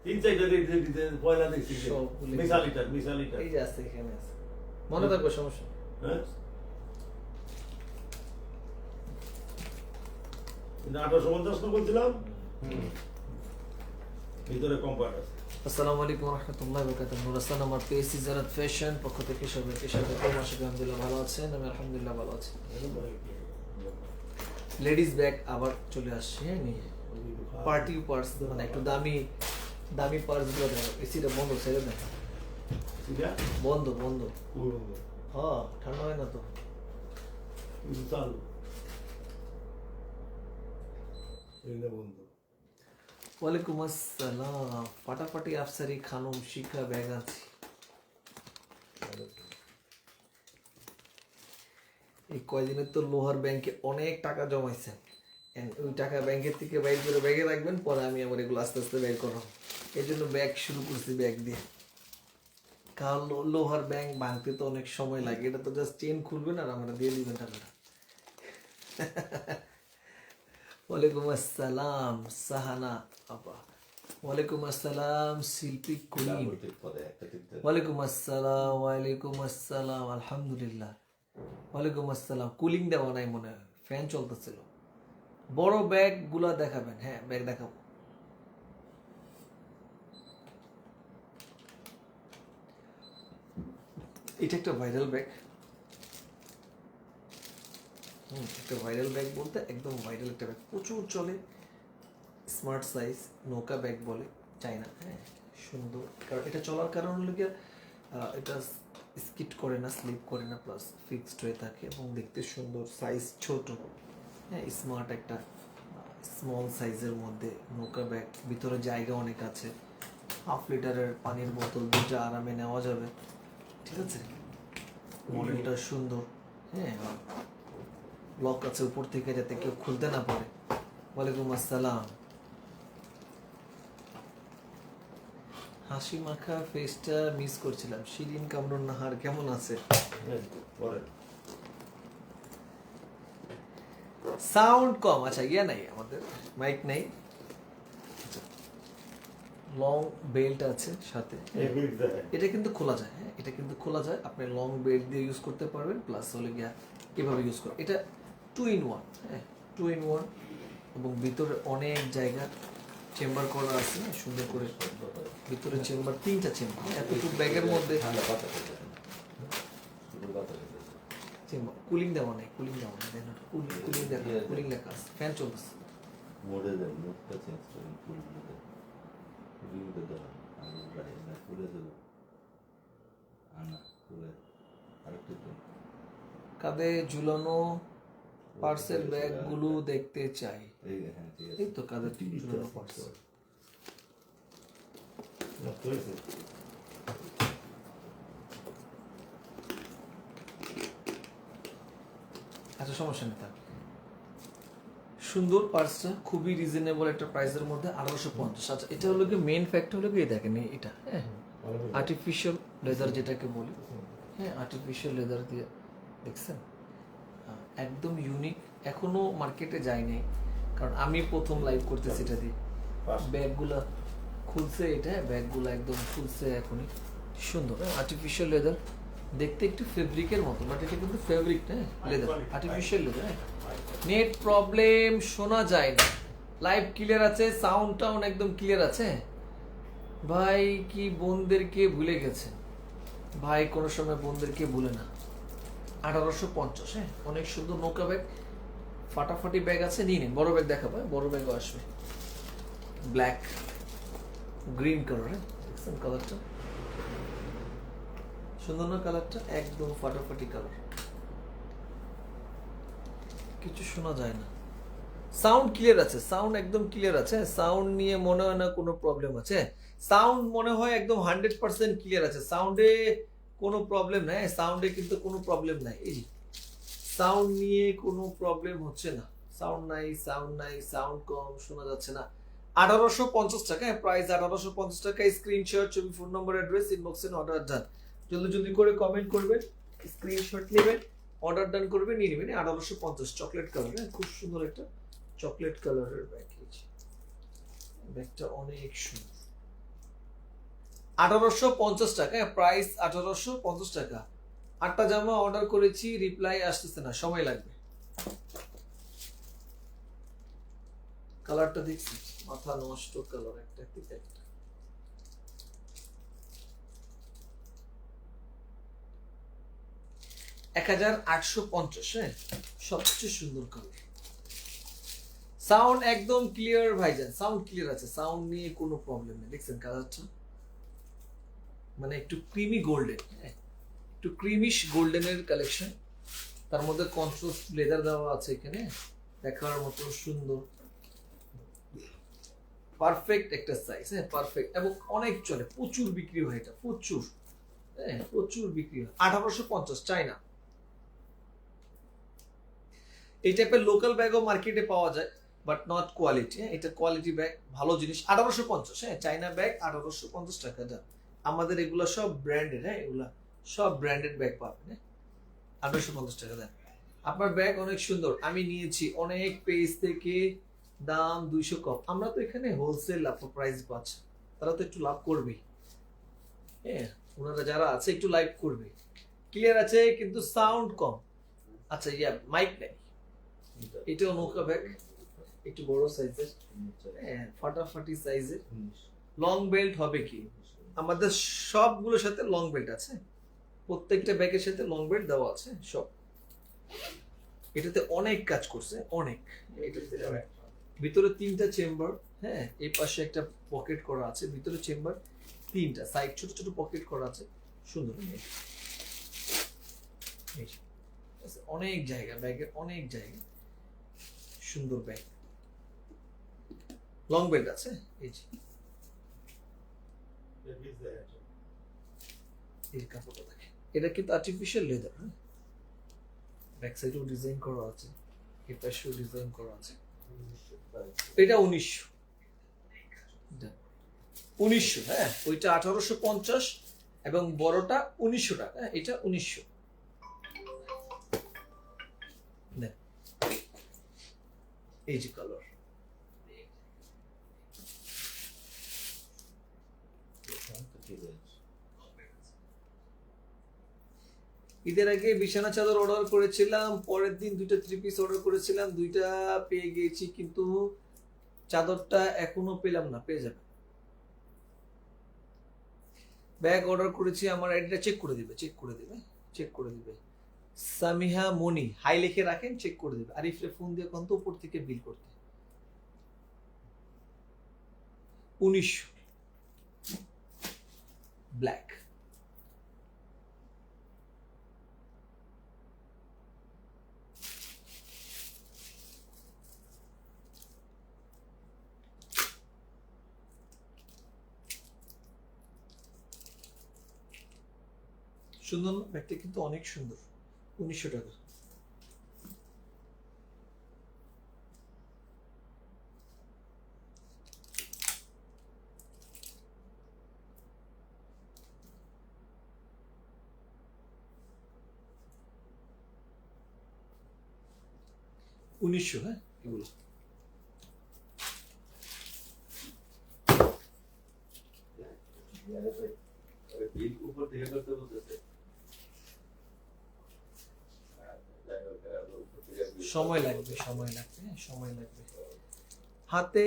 তিন চারটা দিতে পয়লা দেখছি সবগুলো মিশালিটার এই যে আছে, এখানে আছে, মনে থাকবে, সমস্যা নেই। হ্যাঁ 1850 না বলছিলাম ভিতরে কম্পার্ট আছে। আসসালামু আলাইকুম রহমতুল্লাহ বরকাতুহ। নুর হাসান, আমার পেজ সিজারাত ফ্যাশন পক্ষ থেকে সবাইকে স্বাগত। আলহামদুলিল্লাহ ভালো আছেন? আমি আলহামদুলিল্লাহ ভালো আছি। লেডিস ব্যাগ আবার চলে আসছে, হ্যাঁ নিয়ে পার্টি পার্স, মানে একটু দামি দামি পার্স গুলো দেখো। এসিটা বন্ধ, ছেড়ে দেন, বন্ধ বন্ধ। হ্যাঁ ঠান্ডা হয় না তো। চালু বন্ধু। ওয়ালাইকুম আসসালাম। ফাটাফাটি আফসারি খানম শিখা ব্যাগ আছে। এই কয়দিনের তো লোহার ব্যাংকে অনেক টাকা জমাইছেন, ওই টাকা ব্যাংকের থেকে বাইর করে ব্যাগে রাখবেন, পরে আমি আবার এগুলো আস্তে আস্তে বের করব। এই জন্য ব্যাগ শুরু করছি, ব্যাগ দিয়ে। কারণ লোহার ব্যাংক ভাঙতে তো অনেক সময় লাগে, এটা তো জাস্ট চেন খুলবেন আর আমরা দিয়ে দিবেন টাকাটা। ওয়ালাইকুম আসসালাম সাহানা আপা। ওয়ালাইকুম আসসালাম শিল্পী কুলিম। ওয়ালাইকুম আসসালাম। ওয়ালাইকুম আসসালাম। আলহামদুলিল্লাহ। ওয়ালাইকুম আসসালাম। কুলিং দেওয়া নাই মনে হয়, ফ্যান চলতেছিল। বড় ব্যাগ গুলা দেখাবেন? হ্যাঁ ব্যাগ দেখাবো। এটা একটা ভাইরাল ব্যাগ। একটা ভাইরাল ব্যাগ বলতে একদম ভাইরাল একটা ব্যাগ, প্রচুর চলে। স্মার্ট সাইজ নৌকা ব্যাগ বলে চাইনা। হ্যাঁ সুন্দর, কারণ এটা চলার কারণ হলো গিয়ে এটা স্কিট করে না, স্লিপ করে না, প্লাস ফিক্সড হয়ে থাকে এবং দেখতে সুন্দর। সাইজ ছোট, হ্যাঁ স্মার্ট একটা স্মল সাইজের মধ্যে নৌকা ব্যাগ। ভিতরে জায়গা অনেক আছে, 1/2 লিটারের পানির বোতল দুটো আরামে নেওয়া যাবে। ঠিক আছে, মডেলটা সুন্দর। হ্যাঁ লক আছে উপর থেকে, যাতে কেউ খুলতে না পারে। ওয়ালাইকুম আসসালাম। হাসি মাখা ফেসটা মিস করছিলাম। শিরিন কামরুন নাহার কেমন আছে? সাউন্ড কম। আচ্ছা ইয়া নাই, আমাদের মাইক নাই। লং বেল্ট আছে সাথে, এটা কিন্তু খোলা যায়। হ্যাঁ এটা কিন্তু খোলা যায়, আপনি লং বেল্ট দিয়ে ইউজ করতে পারবেন। প্লাস হলে গিয়া এভাবে ইউজ করেন, এটা 2 in 1। হ্যাঁ 2 in 1, এবং ভিতরে অনেক জায়গা চেম্বার করা আছে সুন্দর করে। ভিতরে চেম্বার, 3টা চেম্বার এতটুকু ব্যাগের মধ্যে। চেম্বার কুলিং দেওয়া নেই, কুলিং দেওয়া নেই, দেখেন কুলিং দেখা, কুলিং লেখা আছে, ফ্যান চলতেছে। কাঁধে ঝুলানো পার্সেল ব্যাগ গুলো দেখতে চাই। এই তো কাঁধে ঝুলানো পার্সেল। আচ্ছা সমস্যা নেই, থাক। সুন্দর পার্সটা, খুবই রিজনেবল একটা প্রাইসের মধ্যে, 1850। আচ্ছা এটা হলো কি মেইন ফ্যাক্টর হলো কি, দেখেন এটা হ্যাঁ আর্টিফিশিয়াল লেদার যেটাকে বলি। হ্যাঁ আর্টিফিশিয়াল লেদার দিয়ে, দেখছেন একদম ইউনিক। এখনো মার্কেটে যায়নি, কারণ আমি প্রথম লাইভ করতেছি এটা দিয়ে। ব্যাগগুলা খুলছে, এটা ব্যাগগুলো একদম খুলছে এখনই। সুন্দর আর্টিফিশিয়াল লেদার, দেখতে একটু ফেব্রিকের মতো, বাট এটা কিন্তু ফেব্রিক না, leather, artificial leather. Net problem, শোনা যায় না। লাইভ ক্লিয়ার আছে, সাউন্ড টাউন একদম ক্লিয়ার আছে। ভাই কি বোনদেরকে ভুলে গেছে? ভাই কোনো সময় বোনদেরকে ভুলে না। 1850। হ্যাঁ অনেক সুন্দর নৌকা ব্যাগ, ফাটাফাটি ব্যাগ আছে, নিয়ে নিন। বড় ব্যাগ দেখাবো, বড় ব্যাগও আসবে। ব্ল্যাক গ্রিন কালার, হ্যাঁ দেখছেন কালারটা সুন্দর না? কালারটা একদম ফাটাফাটি কালার, কিছু শোনা যায় না। সাউন্ড ক্লিয়ার আছে, সাউন্ড একদম ক্লিয়ার আছে। সাউন্ড নিয়ে মনে হয় না কোনো প্রবলেম আছে। সাউন্ড মনে হয় একদম 100% ক্লিয়ার আছে, সাউন্ডে কোনো প্রবলেম নাই। সাউন্ডে কিন্তু কোনো প্রবলেম নাই, এই যে সাউন্ড নিয়ে কোনো প্রবলেম হচ্ছে না। সাউন্ড নাই, সাউন্ড নাই, সাউন্ড কম, শোনা যাচ্ছে না। 1850 টাকা প্রাইস, 1850 টাকা। স্ক্রিনশট, ছবি, ফোন নম্বর, অ্যাড্রেস, ইনবক্সে অর্ডার ডান। জলদি জলদি করে কমেন্ট করবেন, স্ক্রিনশট নেবেন, অর্ডার ডান করবেন, নিয়ে নেবেন। 1850 চকলেট কালার, হ্যাঁ খুব সুন্দর একটা চকলেট কালারের ব্যাগ। ব্যাগটা অনেক সুন্দর, 1850 টাকা, প্রাইস 1850 টাকা। 8টা জামা অর্ডার করেছি, রিপ্লাই আসতেছে না, সময় লাগবে। কালারটা দেখছি, মাথা নষ্ট কালার একটা থেকে একটা। $1850, হ্যাঁ, সবচেয়ে সুন্দর কালার। সাউন্ড একদম ক্লিয়ার ভাইজান, সাউন্ড ক্লিয়ার আছে, সাউন্ড নিয়ে কোনো প্রবলেম নেই। দেখছেন কালারটা, মানে একটু ক্রিমি গোল্ডেন, একটু ক্রিমিশ গোল্ডেনের কালেকশন, তার মধ্যে কন্ট্রাস্ট লেদার দেওয়া আছে এখানে, দেখার মতো সুন্দর, পারফেক্ট একটা সাইজ, হ্যাঁ পারফেক্ট, এবং অনেক চলে, প্রচুর বিক্রি হয় এটা, প্রচুর, হ্যাঁ প্রচুর বিক্রি হয়। 1850 চাইনা। এই টাইপের লোকাল ব্যাগও মার্কেটে পাওয়া যায়, বাট নট কোয়ালিটি। এটা কোয়ালিটি ব্যাগ, ভালো জিনিস। 1850, হ্যাঁ চাইনা ব্যাগ 1850 টাকা দাম। আমাদের এগুলো সব ব্র্যান্ডেড, হ্যাঁ এগুলা সব ব্র্যান্ডেড ব্যাগ পাবেন, হ্যাঁ 1850 টাকা দাম। আপনার ব্যাগ অনেক সুন্দর, আমি নিয়েছি অনেক পেজ থেকে, দাম 200 কম। আমরা তো এখানে হোলসেল লাভ প্রাইস পাচ্ছি, তারা তো একটু লাভ করবেই, হ্যাঁ ওনারা যারা আছে একটু লাইভ করবে। ক্লিয়ার আছে কিন্তু সাউন্ড কম। আচ্ছা ইয়া মাইক নেই। এটাও নৌকা ব্যাগ, একটু বড় সাইজের, হ্যাঁ ফাটাফাটি সাইজের। লং বেল্ট হবে কি? আমাদের সবগুলোর সাথে লং বেল্ট আছে, প্রত্যেকটা ব্যাগের সাথে লং বেল্ট দেওয়া আছে সব। এটাতে অনেক কাজ করছে, অনেক। এটাতে ভিতরে 3টা চেম্বার, হ্যাঁ এই পাশে একটা পকেট করা আছে, ভিতরে চেম্বার 3টা, সাইড ছোট ছোট পকেট করা আছে, সুন্দর। অনেক জায়গা, ব্যাগের অনেক জায়গা, সুন্দর ব্যাগ। লং বেল্ট আছে, এই যে এই কাপড়টা দেখে, এটা কিন্তু আর্টিফিশিয়াল লেদার, হ্যাঁ ব্যাক সাইডেও ডিজাইন করা আছে, এই পাশেও ডিজাইন করা আছে। এটা 1900, হ্যাঁ ওইটা 1850 এবং বড়টা 1900 টাকা, হ্যাঁ এটা 1900। এই যে কালার, ঈদের আগে বিছানা চাদর অর্ডার করেছিলাম, পরের দিন 2টা 3 পিস অর্ডার করেছিলাম, 2টা পেয়ে গিয়েছি, কিন্তু চাদরটা এখনো পেলাম না। পেয়ে যাবে। ব্যাগ অর্ডার করেছি, আমার আইডিটা চেক করে দিবে, চেক করে দিবে, চেক করে দিবে। সামিহা মনি হাই লিখে রাখেন, চেক করে দিবে। আরিফরে ফোন দিয়ে কত উপর থেকে বিল করতে। 1900 ব্ল্যাক। সুন্দর ব্যাগটা কিন্তু অনেক সুন্দর, 1900 টাকা। উনিশশো, হ্যাঁ এগুলো সময় লাগবে, সময় লাগবে, সময় লাগবে। হাতে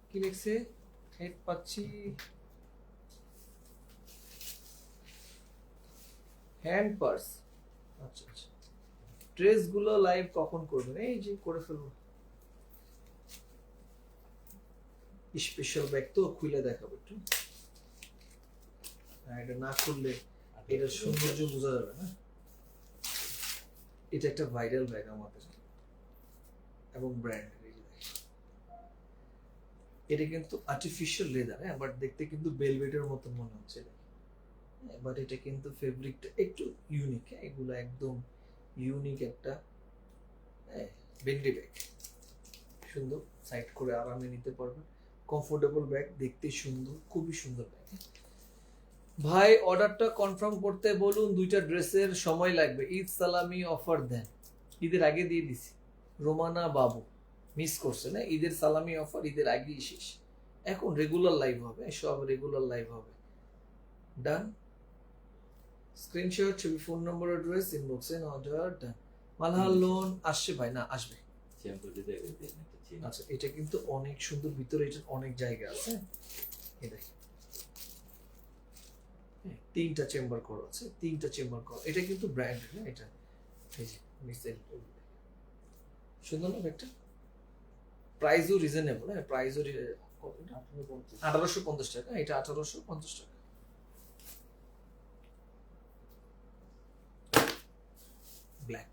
কি লিখছে হেড পাচ্ছি, হ্যান্ড পার্স। আচ্ছা আচ্ছা, ড্রেস গুলো লাইভ কখন করবেন? এই যে করে ফেলবো, স্পেশাল ব্যাগ তো খুলে দেখাবো একটু। এটা না খুললে এটার সৌন্দর্য বোঝা যাবে না। এটা একটা ভাইরাল ব্যাগ আমাদের, এবং ব্র্যান্ড। এটা কিন্তু আর্টিফিশিয়াল লেদার, হ্যাঁ বাট দেখতে কিন্তু বেলভেটের মতো মনে হচ্ছে, বাট এটা কিন্তু ফেব্রিকটা একটু ইউনিক, হ্যাঁ এগুলো একদম ইউনিক একটা বেন্ডি ব্যাগ, সুন্দর, সাইড করে আরামে নিতে পারবেন, কমফোর্টেবল ব্যাগ, দেখতে সুন্দর, খুবই সুন্দর ব্যাগ। ভাই অর্ডারটা কনফার্ম করতে বলুন, 2টা ড্রেসের সময় লাগবে, ঈদ সালামি অফার দেন। ঈদের আগে দিয়ে দিছি, রোমানা বাবু মিস করছে না, ঈদের সালামি অফার ঈদের আগেই শেষ। এখন রেগুলার লাইভ হবে, সব রেগুলার লাইভ হবে। ডান। স্ক্রিনশট, ছবি, ফোন নম্বর, অ্যাড্রেস, ইনবক্সে অর্ডার ডান। মালহার লোন আসছে ভাই? না, আসবে। আচ্ছা, এটা কিন্তু অনেক সুন্দর, ভিতরে এটা অনেক জায়গা আছে। এই দেখেন, তিনটা চেম্বার করা আছে, তিনটা চেম্বার করা। এটা কিন্তু ব্র্যান্ডেড, হ্যাঁ এটা। এই যে মিসেল, সুন্দর না ব্যাগটা? প্রাইসও রিজনেবল, হ্যাঁ প্রাইসও 1850 টাকা, এটা 1850 টাকা। ব্ল্যাক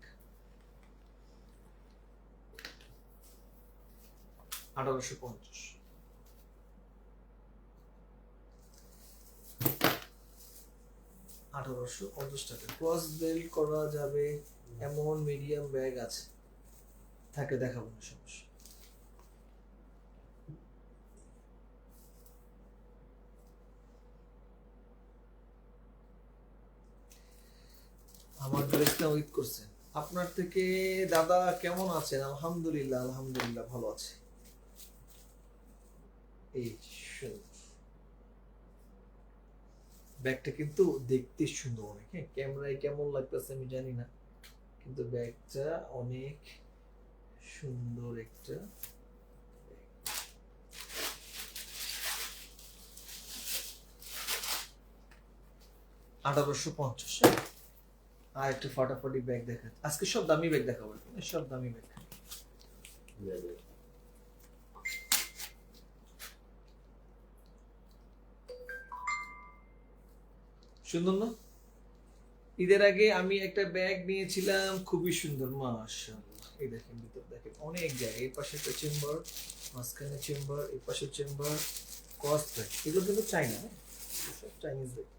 1850। টাকা। ক্রস বেল্ট করা যাবে এমন মিডিয়াম ব্যাগ আছে, থাকে দেখাবো না, সমস্যা। আমার ড্রেসটা উইথ করছেন। আপনার থেকে দাদা কেমন আছেন? আলহামদুলিল্লাহ, আলহামদুলিল্লাহ ভালো আছে। এই ব্যাগটা কিন্তু দেখতে সুন্দর অনেক, হ্যাঁ ক্যামেরায় কেমন লাগতেছে আমি জানি না, কিন্তু ব্যাগটা অনেক সুন্দর একটা। 1850। আর একটা ফাটাফাটি ব্যাগ দেখা, আজকে সব দামি ব্যাগ দেখাবো, সব দামি ব্যাগ। সুন্দর না? ঈদের আগে আমি একটা ব্যাগ নিয়েছিলাম, খুবই সুন্দর, মাশাআল্লাহ। এই দেখেন, ভিতর দেখেন অনেক জায়গা, এই পাশে একটা চেম্বার, মাঝখানে চেম্বার, এই পাশে চেম্বার, ক্রস ব্যাগ। এগুলো কিন্তু চাইনা, সব চাইনিজ ব্যাগ।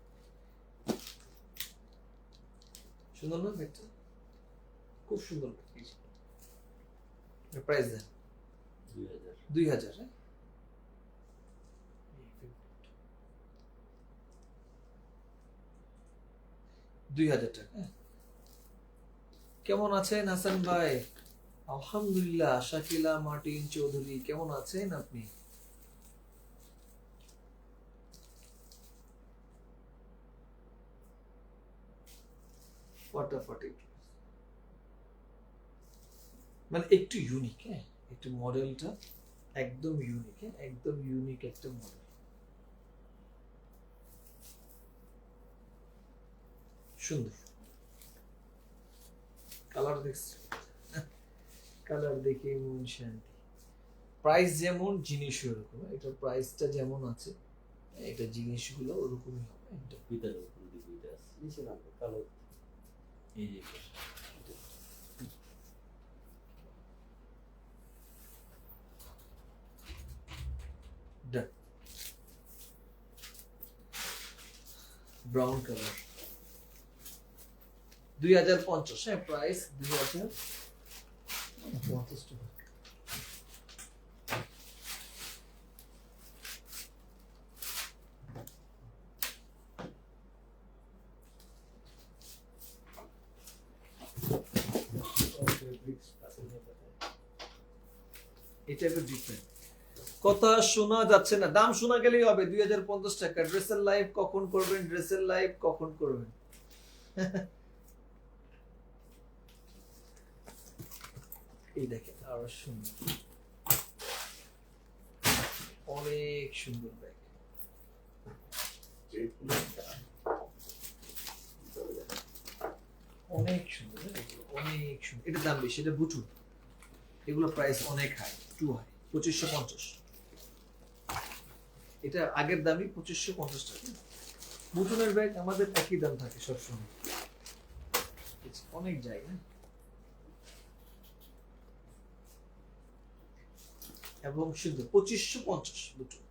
সুন্দর না ব্যাগটা? খুব সুন্দর ব্যাগ। প্রাইস দেন 2000। হ্যাঁ 2000 টাকা। কেমন আছেন হাসান ভাই? আলহামদুলিল্লাহ। শাকিলা মার্টিন চৌধুরী, কেমন আছেন আপনি? ফাটাফাটি, মানে একটু ইউনিক, হ্যাঁ একটু মডেলটা একদম ইউনিক, হ্যাঁ একদম ইউনিক একটা মডেল। সুন্দর কালার দেখছি, কালার দেখে মন শান্তি। প্রাইস যেমন জিনিস ওরকম, এটা প্রাইসটা যেমন আছে, এটা জিনিসগুলো ওরকমই হবে। এটা ভিতরে উপরে দুইটা আছে নিচে না কালো এই যে ব্রাউন কালার 2050। হ্যাঁ প্রাইস 2050 টাকা। এটা একটু ডিফারেন্ট। কথা শোনা যাচ্ছে না, দাম শোনা গেলেই হবে। 2050 টাকা। ড্রেসের লাইভ কখন করবেন? ড্রেসের লাইভ কখন করবেন? এই দেখেন আরো সুন্দর, অনেক সুন্দর ব্যাগ। অনেক সুন্দর, অনেক সুন্দর। এটার দাম বেশি, এটা বুটুন। এগুলো প্রাইস অনেক হাই, টু হাই। 2550। এটা আগের দামই 2550 টাকা। বুটুনের ব্যাগ আমাদের একই দাম থাকে সবসময়, অনেক জায়গা এবং শুধু 2550 বুটুন।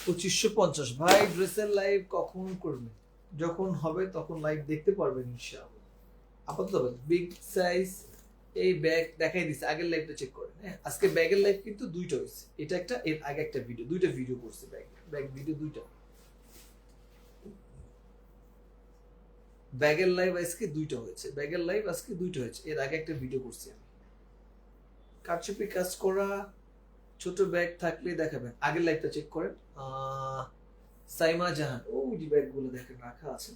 $2550। ভাই ড্রেসের লাইভ কখন করবেন? যখন হবে তখন লাইভ দেখতে পারবেন ইনশাআল্লাহ। আপাতত বিগ সাইজ এই ব্যাগ দেখাই দিছে, আগের লাইভটা চেক করেন। হ্যাঁ আজকে ব্যাগের লাইভ কিন্তু দুইটা হয়েছে, এটা একটা, এর আগে একটা ভিডিও, দুইটা ভিডিও করছে ব্যাগ ভিডিও দুইটা। ব্যাগের লাইভ আজকে দুইটা হয়েছে, ব্যাগের লাইভ আজকে দুইটা হয়েছে, এর আগে একটা ভিডিও করছি আমি। কারচুপি কাজ করা ছোট ব্যাগ থাকলে দেখাবেন, আগের লাইভটা চেক করেন। সাইমা জাহান, ওই যে ব্যাগগুলো দেখেন রাখা আছে,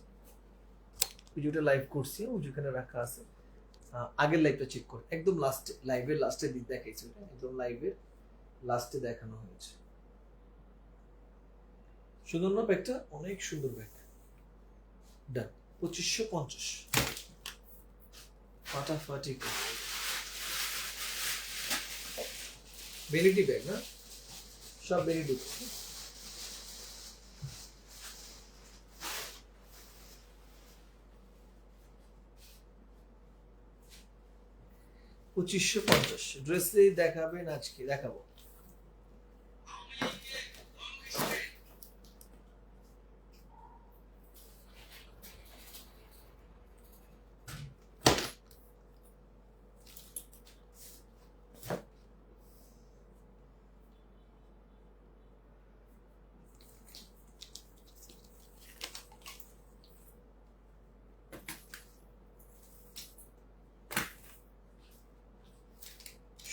ওই যেটা লাইভ করছি ওই যেখানে রাখা আছে। আগের লাইভটা চেক করেন, একদম লাস্টে, লাইভের লাস্টে দেখাইছি, একদম লাইভের লাস্টে দেখানো হয়েছে। সুন্দর না ব্যাগটা? অনেক সুন্দর ব্যাগ। ডান, 2550, ফাটাফাটি ভ্যানিটি ব্যাগ না, সব ভ্যানিটি ব্যাগ। 2550 ড্রেসে দেখাবেন আজকে? দেখাবো।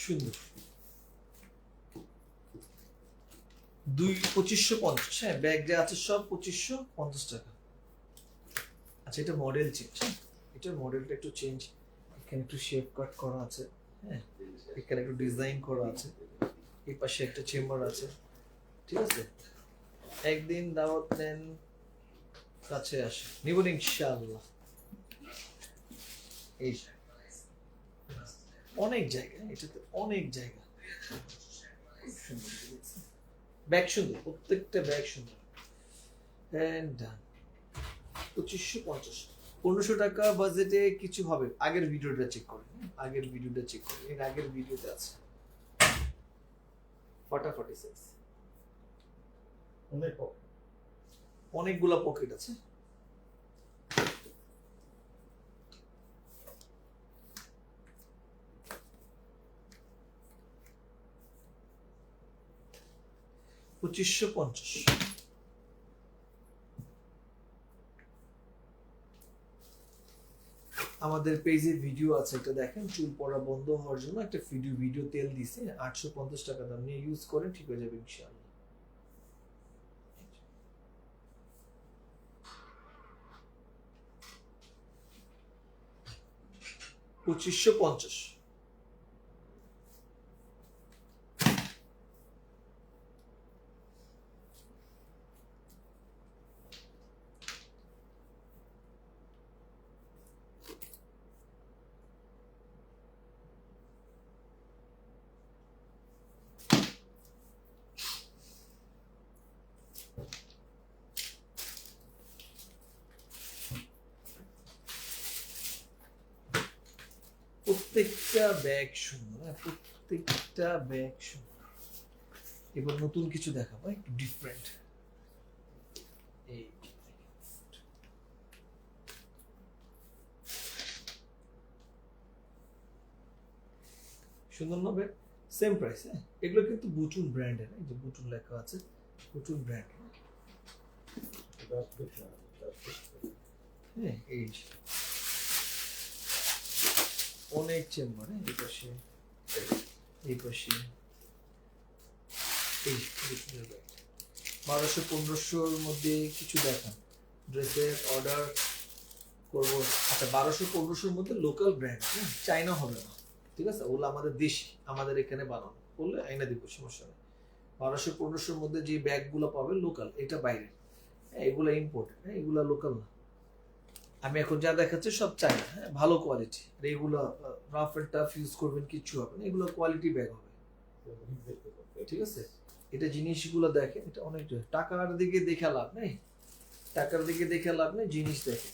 সুন্দর 2550। হ্যাঁ, ব্যাগ যে আছে সব 2550 টাকা। আচ্ছা, এটা মডেল চেঞ্জ, এটা মডেলটা একটু চেঞ্জ, এখানে একটু শেপ কাট করা আছে, হ্যাঁ, এখানে একটু ডিজাইন করা আছে, এই পাশে একটা চেম্বার আছে, ঠিক আছে। একদিন দাওয়াত নেন, কাছে আসে, নিবন ইনশাআল্লাহ। এই অনেক জায়গা, এটাতে অনেক জায়গা। ব্যাগ সুন্দর, প্রত্যেকটা ব্যাগ সুন্দর। 2550, 1500 টাকা বাজেটে কিছু হবে। আগের ভিডিওটা চেক করেন, আগের ভিডিওটা চেক করেন, এর আগের ভিডিওতে আছে ফাটাফাটি সাইজ, অনেকগুলা পকেট আছে। $2550। আমাদের পেজে ভিডিও আছে, একটা দেখেন, চুল পড়া বন্ধ হওয়ার জন্য একটা ভিডিও তেল দিছে, 850 টাকা দাম, নিয়ে ইউজ করেন, ঠিক হয়ে যাবে ইনশাআল্লাহ। 2550। প্রত্যেকটা ব্যাগ সুন্দর, প্রত্যেকটা ব্যাগ সুন্দর। এবার নতুন কিছু দেখাবো, একটু ডিফারেন্ট। এই সুন্দর না ব্যাগ? সেম প্রাইস, হ্যাঁ। এগুলো কিন্তু বুটুন ব্র্যান্ডের, এই যে বুটুন লেখা আছে, বুটুন ব্র্যান্ড। হ্যাঁ, এই অনেক চেম্বার, এই পাশে, এই পাশে, এই 1200-1500-র মধ্যে কিছু দেখান, ড্রেসের অর্ডার করবো। আচ্ছা, 1200-1500-র মধ্যে লোকাল ব্র্যান্ড, চাইনা হবে না, ঠিক আছে, ওগুলো আমাদের দেশি, আমাদের এখানে বানানো, বললে আইনা দিব, সমস্যা নেই। 1200-1500-র মধ্যে যে ব্যাগগুলো পাবে লোকাল, এটা বাইরে, হ্যাঁ, এগুলো ইম্পোর্ট, হ্যাঁ, এগুলো লোকাল না। আমি এখন যা দেখাচ্ছি সব চাইনা, হ্যাঁ, ভালো কোয়ালিটি। আর এগুলো রাফ এন্ড টাফ ইউজ করবেন, কিচ্ছু হবে না, এগুলো কোয়ালিটি ব্যাগ হবে, ঠিক আছে। এটা জিনিসগুলো দেখেন, এটা অনেক টাকার দিকে দেখে লাভ নেই, টাকার দিকে দেখে লাভ নেই, জিনিস দেখে।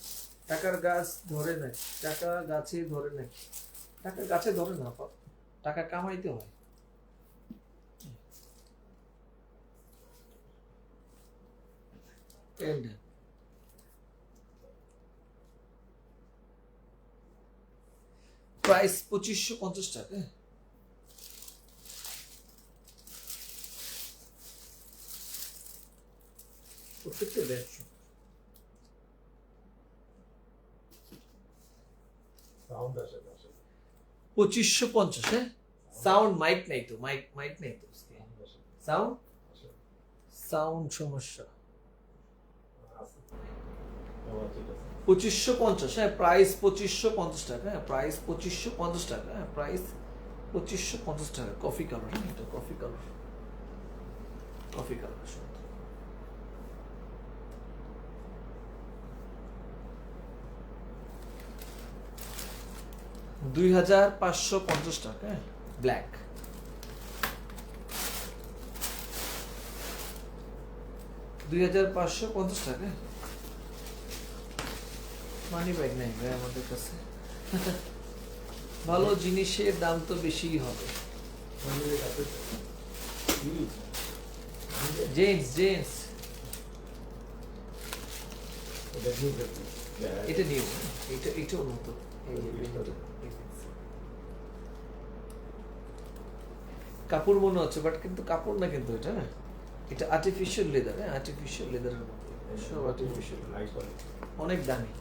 টাকার গাছ ধরে নাকি? টাকা গাছে ধরে নাকি? টাকা গাছে ধরে না, টাকা কামাইতে হয়। প্রাইস 2550 টাকা। প্রত্যেকটা ব্যাগ সাউন্ড আসে না আসে 2550, হ্যাঁ সাউন্ড মাইক নেই তো, মাইক নেই তো সাউন্ড আসে সাউন্ড সমস্যা। আছে আবার ঠিক আছে 2550, হ্যাঁ প্রাইস 2550 টাকা, হ্যাঁ প্রাইস 2550 টাকা, হ্যাঁ প্রাইস 2550 টাকা। কফি কালার, হ্যাঁ এটা কফি কালার, কফি কালার সুন্দর। 2550 টাকা, হ্যাঁ ব্ল্যাক। $2550 টাকা। মানি ব্যাগ নেই ভাই আমাদের কাছে। ভালো জিনিসের দাম তো বেশিই হবে। আমাদের কাছে ইউজ জেন্টস এটা নিউ এটা নিউ, এটা উন্নত। এই যে বেল্টটা, এই যে। কাপড় মনে হচ্ছে বাট কিন্তু কাপড় না, কিন্তু এটা আর্টিফিশিয়াল লেদার, হ্যাঁ আর্টিফিশিয়াল লেদারের মধ্যে সব আর্টিফিশিয়াল, হাই কোয়ালিটি অনেক দামি।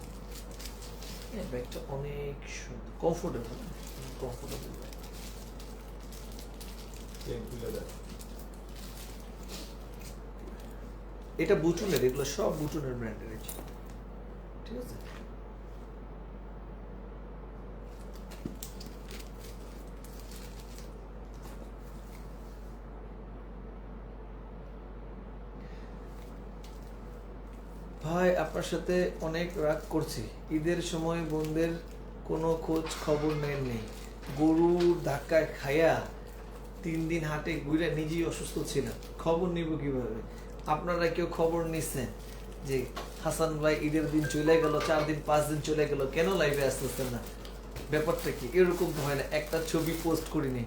হ্যাঁ ব্যাগটা অনেক সুন্দর, কমফোর্টেবল, কমফোর্টেবল ব্যাগ। চেন খুলে দেয় এটা বুটুনের, এগুলো সব বুটুনের ব্র্যান্ডের, ঠিক আছে। ভাই আপনার সাথে অনেক রাগ করছি, ঈদের সময় বোনদের কোনো খোঁজ খবর নেই। গরুর ধাক্কায় খায়া 3 দিন হাটে ঘুরে নিজেই অসুস্থ ছিলাম, খবর নিব কিভাবে? আপনারা কেউ খবর নিচ্ছেন যে হাসান ভাই ঈদের দিন চলে গেল, 4 দিন 5 দিন চলে গেল, কেন লাইভে আসতেছেন না? ব্যাপারটা কি? এরকম হয় না, একটা ছবি পোস্ট করিনি,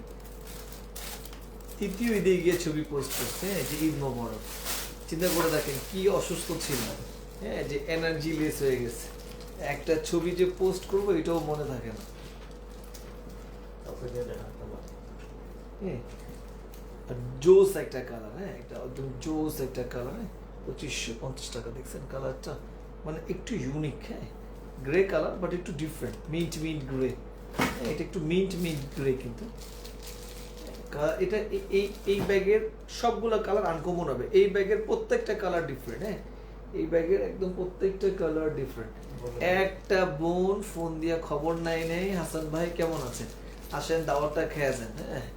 তৃতীয় ঈদে গিয়ে ছবি পোস্ট করছে, হ্যাঁ যে ঈদ মোবারক। চিন্তা করে দেখেন কি অসুস্থ ছিল, হ্যাঁ যে এনার্জি লেস হয়ে গেছে, একটা ছবি যে পোস্ট করবো এটাও মনে থাকে না। কাছে নিয়ে দেখা তোমার হ্যাঁ জোস একটা কালার, হ্যাঁ একটা একদম জোস একটা কালার, হ্যাঁ 2550 টাকা। দেখছেন কালারটা, মানে একটু ইউনিক, হ্যাঁ গ্রে কালার বাট একটু ডিফারেন্ট, মিন্ট গ্রে, এটা একটু মিন্ট গ্রে। কিন্তু এটা এই ব্যাগের সবগুলো কালার আনকমন হবে, এই ব্যাগের প্রত্যেকটা কালার ডিফারেন্ট, হ্যাঁ এই ব্যাগের একদম প্রত্যেকটা কালার ডিফারেন্ট। একটা বোন ফোন দিয়া খবর নেই হাসান ভাই কেমন আছেন, আসেন দাওয়াতটা খেয়ে যান। হ্যাঁ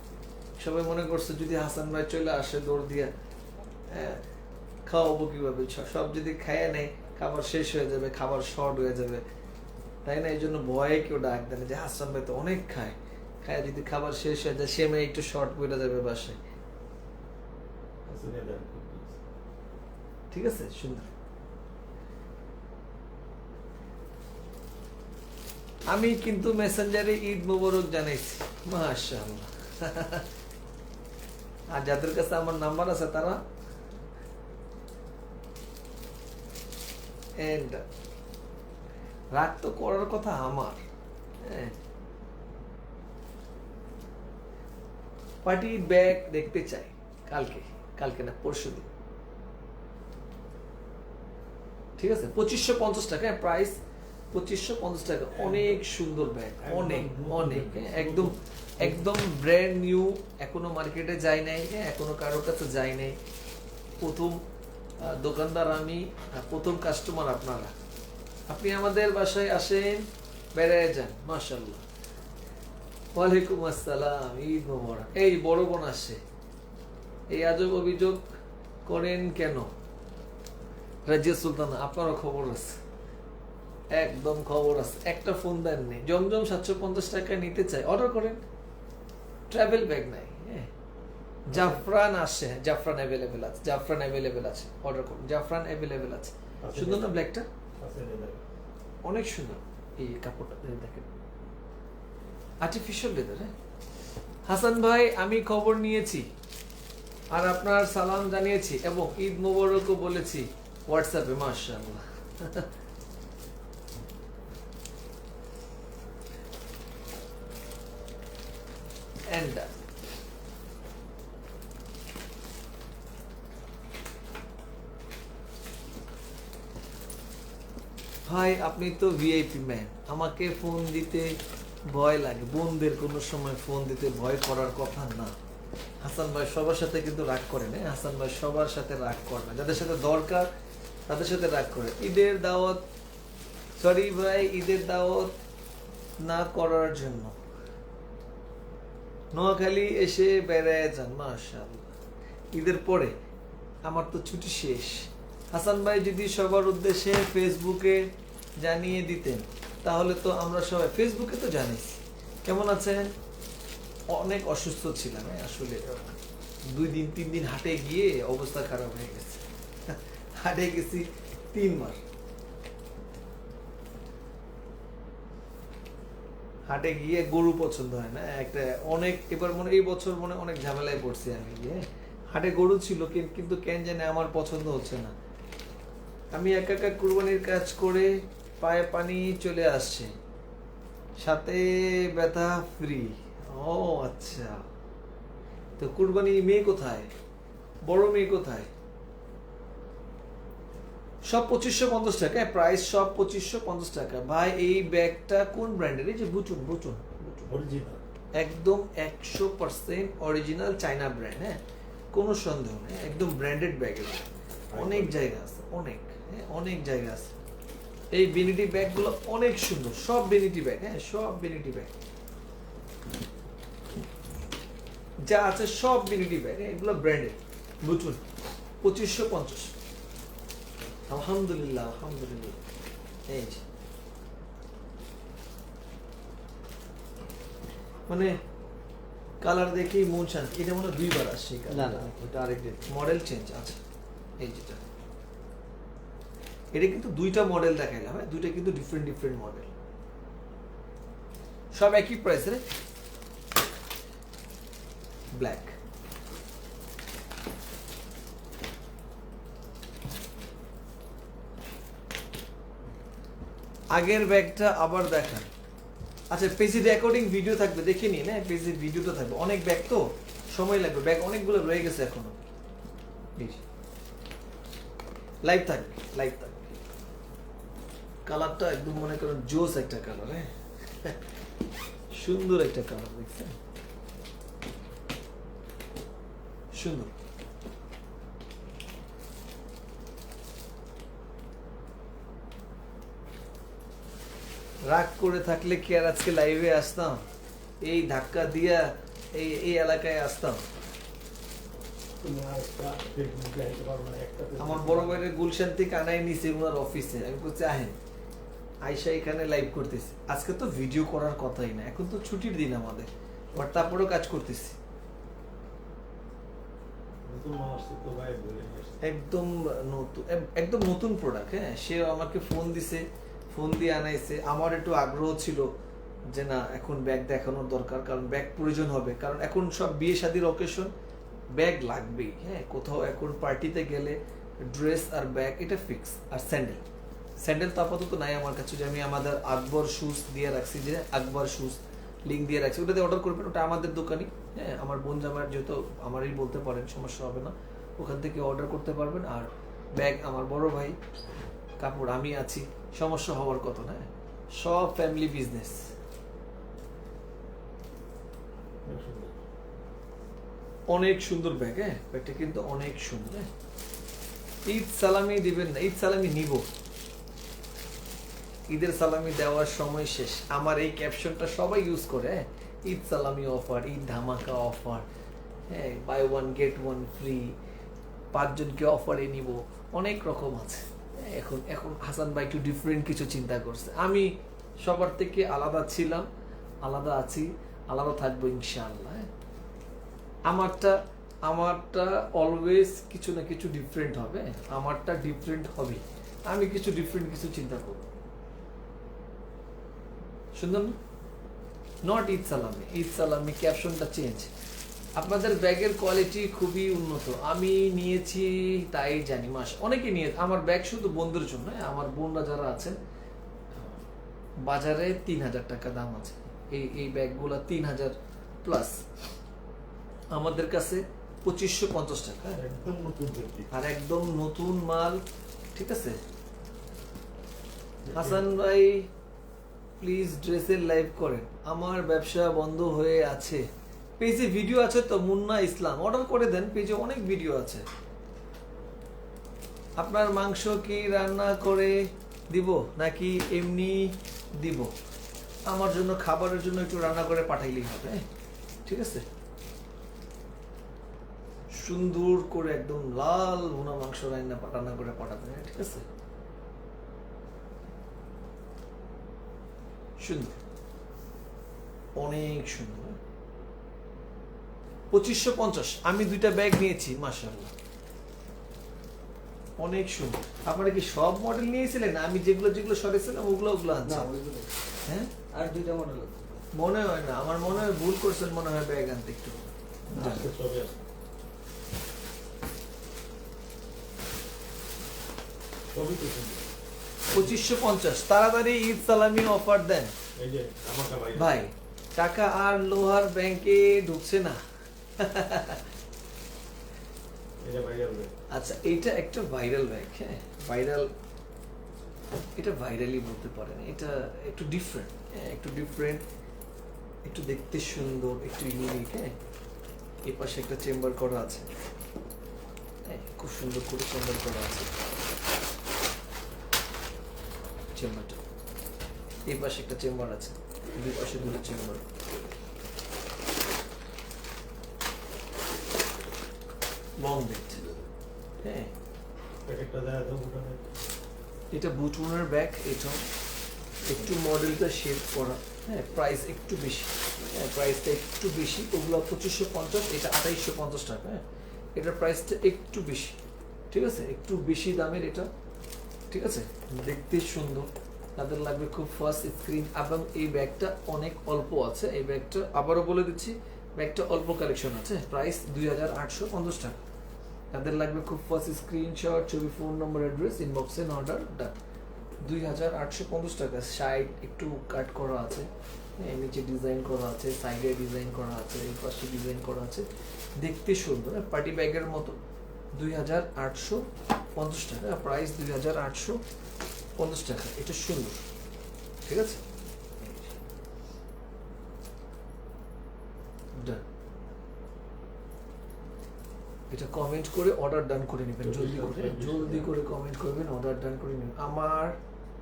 সবাই মনে করছে যদি হাসান ভাই চলে আসে দৌড় দিয়া, হ্যাঁ খাওয়াবো কিভাবে? সব যদি খাইয়ে নেয় খাবার শেষ হয়ে যাবে, খাবার শর্ট হয়ে যাবে, তাই না? এই জন্য ভয়ে কেউ ডাক দেন যে হাসান ভাই তো অনেক খায়, যদি খাবার শেষ হয়ে যায় সে মেয়ে একটু শর্ট পড়ে যাবে বাসায়। কাছে নিয়ে দেখা ঠিক আছে, সুন্দর। আমি কিন্তু মেসেঞ্জারে ঈদ মোবারক জানাইছি, মাশাআল্লাহ। আর যাদের কাছে আমার নাম্বার আছে তারা এন্ড রাগ তো করার কথা আমার, হ্যাঁ পার্টি ব্যাগ দেখতে চাই কালকে না পরশুদিন, ঠিক আছে। 2550 টাকা প্রাইস, 2550 টাকা। অনেক সুন্দর ব্যাগ, অনেক হ্যাঁ, একদম ব্র্যান্ড নিউ, এখনো মার্কেটে যায় নাই, হ্যাঁ এখনো কারোর কাছে যায় নাই, প্রথম দোকানদার আমি, প্রথম কাস্টমার আপনারা। আপনি আমাদের বাসায় আসেন, বেড়ায় যান, মাশাআল্লাহ। ওয়ালাইকুম আসসালাম, ঈদ মোবারক। এই বড় বোন আসে, এই আজব অভিযোগ করেন কেন? রাজিয়া সুলতানা, আপনারও খবর আছে, একদম খবর আছে, একটা ফোন দেননি। জমজম 750 টাকা নিতে চাই, অর্ডার করেন। ট্রাভেল ব্যাগ নাই, হ্যাঁ জাফরান আসে, জাফরান অ্যাভেলেবেল আছে, অর্ডার করুন, জাফরান অ্যাভেলেবেল আছে। সুন্দর না ব্ল্যাকটা? কাছে নিয়ে দেখা অনেক সুন্দর। এই কাপড়টা দেখেন, আর্টিফিশিয়াল লেদার। হ্যাঁ হাসান ভাই আমি খবর নিয়েছি আর আপনার সালাম জানিয়েছি এবং ঈদ মোবারকও বলেছি হোয়াটসঅ্যাপে, মাশাআল্লাহ। এন্ড ভাই আপনি তো ভিআইপি ম্যান, আমাকে ফোন দিতে ভয় লাগে। বোনদের কোনো সময় ফোন দিতে ভয় করার কথা না। হাসান ভাই সবার সাথে কিন্তু রাগ করে না, হাসান ভাই সবার সাথে রাগ করে না, যাদের সাথে দরকার তাদের সাথে রাগ করে। ঈদের দাওয়াত, সরি ভাই, ঈদের দাওয়াত না করার জন্য নোয়াখালী এসে বেড়ায় যান, মাশাআল্লাহ। ঈদের পরে আমার তো ছুটি শেষ। হাসান ভাই যদি সবার উদ্দেশ্যে ফেসবুকে জানিয়ে দিতেন তাহলে তো আমরা সবাই, ফেসবুকে তো জানিস। কেমন আছেন? অনেক অসুস্থ ছিলাম আসলে, 2-3 দিন হাটে গিয়ে অবস্থা খারাপ হয়ে গেছে। হাটে গেছি 3 বার, হাটে গিয়ে গরু পছন্দ হয় না একটা, অনেক এবার মনে এই বছর মনে অনেক ঝামেলায় পড়ছি আমি গিয়ে। হাটে গরু ছিল কিন্তু কেন জানে আমার পছন্দ হচ্ছে না। আমি একা একা কুরবানির কাজ করে পায়ে পানি চলে আসছে, সাথে ব্যথা ফ্রি। ও আচ্ছা, তো কুরবানি মেয়ে কোথায়, বড় মেয়ে কোথায়? সব 2550 টাকা, প্রাইস সব 2550 টাকা। ভাই এই ব্যাগটা কোন ব্র্যান্ডের? এই যে বুচুন বুচুন বুচুন, অরিজিনাল, একদম 100% অরিজিনাল চায়না ব্র্যান্ড, হ্যাঁ কোনো সন্দেহ নেই, একদম ব্র্যান্ডেড ব্যাগ। অনেক জায়গা আছে, অনেক, হ্যাঁ অনেক জায়গা আছে। এই বেনিটি ব্যাগগুলো অনেক সুন্দর, সব বেনিটি ব্যাগ, হ্যাঁ সব বেনিটি ব্যাগ যা আছে সব বেনিটি ব্যাগ, এগুলো ব্র্যান্ডেড। বুঝুন 2550। আলহামদুলিল্লাহ আলহামদুলিল্লাহ। এই যে মানে কালার দেখেই মন শান্তি। এটা মনে হয় 2 বার আসছে এই না কালার, না ওটা আরেক ডেট। মডেল চেঞ্জ আছে। এই যেটা, এটা কিন্তু 2টা মডেল দেখাইলাম, হ্যাঁ 2টা কিন্তু ডিফারেন্ট ডিফারেন্ট মডেল, সব একই প্রাইসে। ব্ল্যাক, আগের ব্যাগটা আবার দেখান। আচ্ছা পেজে রেকর্ডিং ভিডিও থাকবে, দেখে নিন, হ্যাঁ পেজে ভিডিওটা থাকবে। অনেক ব্যাগ তো সময় লাগবে, ব্যাগ অনেকগুলো রয়ে গেছে এখনো। লাইভ থাকবে, লাইভ থাকবে। কালারটা একদম মনে করেন জোস একটা কালার, হ্যাঁ সুন্দর একটা কালার, দেখছেন সুন্দর। রাগ করে থাকলে কি আর আজকে লাইভে আসতাম? এই ধাক্কা দিয়া এই এলাকায় আসতাম? তুমি আরেকটা ফেসবুকে আইতে পারো না, একটা আমার বড় ভাইয়ের গুলশান থেকে আনাই নিছে ওনার অফিসে। আমি বলছি আহেন, আয়শা এখানে লাইভ করতেছি। আজকে তো ভিডিও করার কথাই না, এখন তো ছুটির দিন আমাদের, বাট তারপরেও কাজ করতেছি। নতুন মানুষ তো ভাই বলে নিয়ে আসছে। একদম নতুন, একদম নতুন প্রোডাক্ট, হ্যাঁ সেও আমাকে ফোন দিছে, ফোন দিয়ে আনাইছে। আমার একটু আগ্রহ ছিল যে না এখন ব্যাগ দেখানোর দরকার, কারণ ব্যাগ প্রয়োজন হবে, কারণ এখন সব বিয়ে শাদির অকেশন ব্যাগ লাগবেই, হ্যাঁ কোথাও এখন পার্টিতে গেলে ড্রেস আর ব্যাগ এটা ফিক্স। আর স্যান্ডেল, স্যান্ডেল তো আপাতত নাই আমার কাছে, যে আমি আমাদের আকবর শুজ দিয়ে রাখছি, যে আকবর শুজ লিঙ্ক দিয়ে রাখছি, ওটাতে অর্ডার করবেন। ওটা আমাদের দোকানই, হ্যাঁ আমার বোন জামার, যেহেতু আমারই বলতে পারেন, সমস্যা হবে না, ওখান থেকে অর্ডার করতে পারবেন। আর ব্যাগ আমার বড় ভাই, কাপড় আমি আছি, সমস্যা হওয়ার কথা না, সব ফ্যামিলি বিজনেস। অনেক সুন্দর। অনেক সুন্দর ব্যাগ, হ্যাঁ ব্যাগটা কিন্তু অনেক সুন্দর। হ্যাঁ ঈদ সালামি দিবেন না? ঈদ সালামি নিব, ঈদের সালামি দেওয়ার সময় শেষ। আমার এই ক্যাপশনটা সবাই ইউজ করে, হ্যাঁ ঈদ সালামি অফার, ঈদ ধামাকা অফার, হ্যাঁ বাই 1 get 1 ফ্রি, 5 জনকে অফারে নিব, অনেক রকম আছে। এখন এখন হাসান ভাই একটু ডিফারেন্ট কিছু চিন্তা করছে। আমি সবার থেকে আলাদা ছিলাম, আলাদা আছি, আলাদা থাকবো ইনশাআল্লাহ। আমারটা অলওয়েজ কিছু না কিছু ডিফারেন্ট হবে, আমারটা ডিফারেন্ট হবে, আমি কিছু ডিফারেন্ট কিছু চিন্তা করব। সুন্দর না? নট ঈদ সালামি, ঈদ সালামি ক্যাপশনটা চেঞ্জ। আপনাদের ব্যাগের কোয়ালিটি খুবই উন্নত, আমি নিয়েছি তাই জানি। অনেকে নিয়ে, আমার ব্যাগ শুধু বন্ধুর জন্য, আমার বোনরা যারা আছেন, বাজারে 3000 টাকা দাম আছে এই ব্যাগগুলো, 3000 প্লাস। আমাদের কাছে 2550 টাকা, একদম নতুন দেখি। আর একদম নতুন মাল, ঠিক আছে। হাসান ভাই প্লিজ ড্রেসের লাইভ করেন, আমার ব্যবসা বন্ধ হয়ে আছে। পেজে ভিডিও আছে তো, মুন্না ইসলাম, অর্ডার করে দেন, পেজে অনেক ভিডিও আছে। আপনার মাংস কি রান্না করে দিব নাকি এমনি দিব? আমার জন্য খাবারের জন্য একটু রান্না করে পাঠাইলেই হবে, হ্যাঁ? ঠিক আছে, সুন্দর করে একদম লাল ভুনা মাংস রান্না করে পাঠাবেন, হ্যাঁ? ঠিক আছে, সুন্দর, অনেক সুন্দর। 2550, আমি 2টা ব্যাগ নিয়েছি, মাশাআল্লাহ, অনেক সুন্দর। আপনারা কি সব মডেল নিয়েছিলেন? আমি যেগুলো যেগুলো সরেছিলাম ওগুলো আনছি। না ওইগুলো হ্যাঁ, আর 2টা মডেল আছে। মনে হয় না, আমার মনে হয় ভুল করছেন, মনে হয় ব্যাগ আনতে একটু। আজকে সবই আছে। সবই তো সুন্দর। 2550, তাড়াতাড়ি ঈদ সালামি অফার দেন এই যে আমাকে ভাই। টাকা আর লোহার ব্যাংকে ঢুকছে না। এটা ভাই আসবে। আচ্ছা, এইটা একটা ভাইরাল ব্যাগ, হ্যাঁ, ভাইরাল, এটা ভাইরালি বলতে পারেন, এটা একটু ডিফারেন্ট, হ্যাঁ, একটু ডিফারেন্ট, একটু দেখতে সুন্দর, একটু ইউনিক, হ্যাঁ। এই পাশে একটা চেম্বার করা আছে, হ্যাঁ, খুব সুন্দর করে চেম্বার করা আছে চেম্বারটা। এই পাশে একটা চেম্বার আছে, দুই পাশে দুটো চেম্বার। লং বেড, হ্যাঁ, প্যাকেটটা দেয়া দাও ওখানে। এটা বুটুনের ব্যাগ, এটা একটু মডেলটা শেপ করা, হ্যাঁ, প্রাইস একটু বেশি, হ্যাঁ, প্রাইসটা একটু বেশি। ওগুলো 2550, এটা 2850 টাকা, হ্যাঁ, এটার প্রাইসটা একটু বেশি, ঠিক আছে, একটু বেশি দামের এটা, ঠিক আছে, দেখতে সুন্দর, তাদের লাগবে খুব ফার্স্ট স্ক্রিন। এবং এই ব্যাগটা অনেক অল্প আছে, এই ব্যাগটা আবারও বলে দিচ্ছি, ব্যাগটা অল্প কালেকশন আছে, প্রাইস 2850 টাকা। তাদের লাগবে খুব ফার্স্ট স্ক্রিনশট, ছবি, ফোন নম্বর, অ্যাড্রেস, ইনবক্সে অর্ডার ডান। 2850 টাকা। সাইড একটু কাট করা আছে, হ্যাঁ, নিচে ডিজাইন করা আছে, সাইডে ডিজাইন করা আছে, এই পাশে ডিজাইন করা আছে, দেখতে সুন্দর, পার্টি ব্যাগের মতো। 2850 টাকা, প্রাইস 2850 টাকা। এটা সুন্দর, ঠিক আছে, ডান। এটা কমেন্ট করে অর্ডার ডান করে নেবেন, জলদি করে কমেন্ট করবেন, অর্ডার ডান করে নেবেন।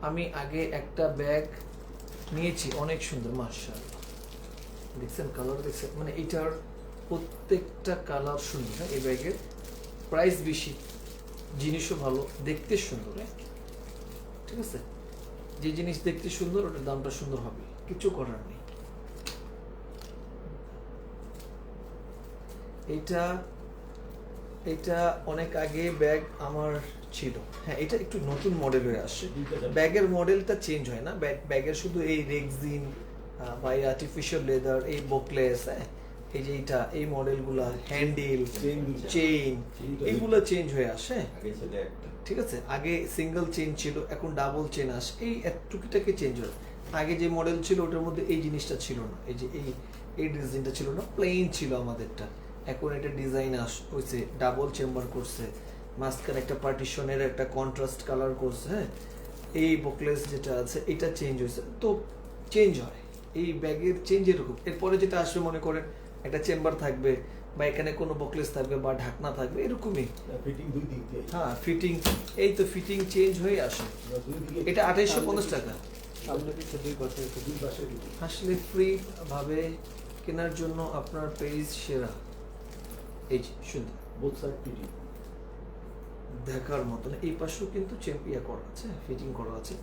আমি আগে একটা ব্যাগ নিয়েছি, অনেক সুন্দর, মাশাআল্লাহ, দেখছেন কালার, দেখছেন, মানে এটার প্রত্যেকটা কালার সুন্দর, হ্যাঁ। এই ব্যাগের প্রাইস বেশি, জিনিসও ভালো, দেখতে সুন্দর, হ্যাঁ, ঠিক আছে, যে জিনিস দেখতে সুন্দর ওটার দামটা সুন্দর হবে, কিছু করার নেই। এটা অনেক আগে ব্যাগ আমার ছিল, হ্যাঁ, এটা একটু নতুন মডেল হয়ে আসছে, ব্যাগের মডেলটা চেঞ্জ হয় না, ব্যাগের শুধু এই রেক্সিন বা এই আর্টিফিশিয়াল লেদার, এই বোকলেস, হ্যাঁ, এই যে এটা, এই মডেলগুলা, হ্যান্ডেল, চেইন, এইগুলো চেঞ্জ হয়ে আসে, ঠিক আছে। আগে সিঙ্গেল চেইন ছিল, এখন ডাবল চেইন আসে, এই টুকিটাকে চেঞ্জ হয়। আগে যে মডেল ছিল ওটার মধ্যে এই জিনিসটা ছিল না, এই যে এই ডিজাইনটা ছিল না, প্লেন ছিল আমাদেরটা। এখন এটা ডিজাইন হয়েছে, ডাবল চেম্বার করছে, মাঝখানে একটা পার্টিশনের একটা কন্ট্রাস্ট কালার করছে, হ্যাঁ। এই বোকলেস যেটা আছে এটা চেঞ্জ হয়েছে, তো চেঞ্জ হয়, এই ব্যাগের চেঞ্জ এরকম। এরপরে যেটা আসবে, মনে করেন একটা চেম্বার থাকবে, বা এখানে কোনো বোকলেস থাকবে বা ঢাকনা থাকবে, এরকমই, ফিটিং দুই দিক দিয়ে। হ্যাঁ, ফিটিং, এই তো ফিটিং চেঞ্জ হয়ে আসে। দুই দিকে। এটা 2850 টাকা। সামনে পিছে দুই পাশে দুই পাশে দিকে। আসলে ফ্রি ভাবে কেনার জন্য আপনার পেজ সেরা। এই যে সুন্দর, বোথ সাইড ফিটিং। দেখার মতন। এই পাশেও কিন্তু চেম্পিয়া করা আছে, ফিটিং করা আছে,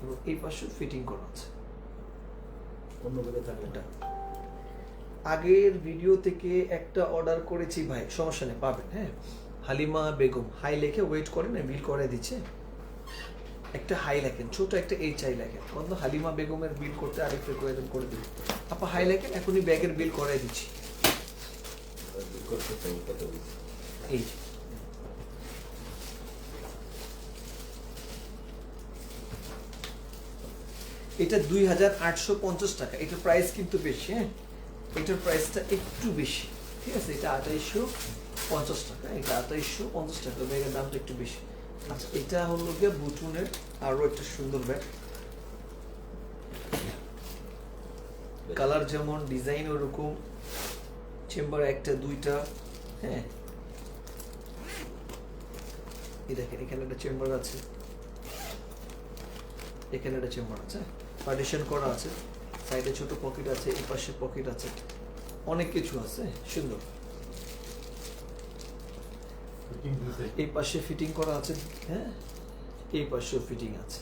এবং এই পাশেও ফিটিং করা আছে। অন্য বেলে থাকে এটা আগের ভিডিও থেকে একটা অর্ডার করেছি ভাই, সমস্যা নেই, পাবেন, হ্যাঁ। হালিমা বেগম, হাই লেখে ওয়েট করেন, বিল করে দিচ্ছে, একটা হাই লেখেন, ছোট একটা HI লেখেন, বন্ধু হালিমা বেগমের বিল করতে আরেকটু রিকোয়ারমেন্ট করে দিন, আপা হাই লেখেন, এখনই ব্যাগের বিল করাই দিচ্ছি। এই যে এটা 2850 টাকা, এটার প্রাইস কিন্তু বেশি, হ্যাঁ, এটার প্রাইসটা একটু বেশি, ঠিক আছে। এটা 2850 টাকা, এটা 2850 টাকা, ব্যাগের দামটা একটু বেশি। আচ্ছা, এটা হলো গিয়ে বুটুনের আরো একটা সুন্দর ব্যাগ, কালার যেমন ডিজাইন ওরকম, চেম্বার একটা দুইটা, হ্যাঁ এই দেখেন এখানে একটা চেম্বার আছে, এখানে একটা চেম্বার আছে, পার্টিশন করা আছে, সাইডে ছোট পকেট আছে, এই পাশে পকেট আছে, অনেক কিছু আছে, সুন্দর। এই পাশে ফিটিং করা আছে, হ্যাঁ এই পাশেও ফিটিং আছে,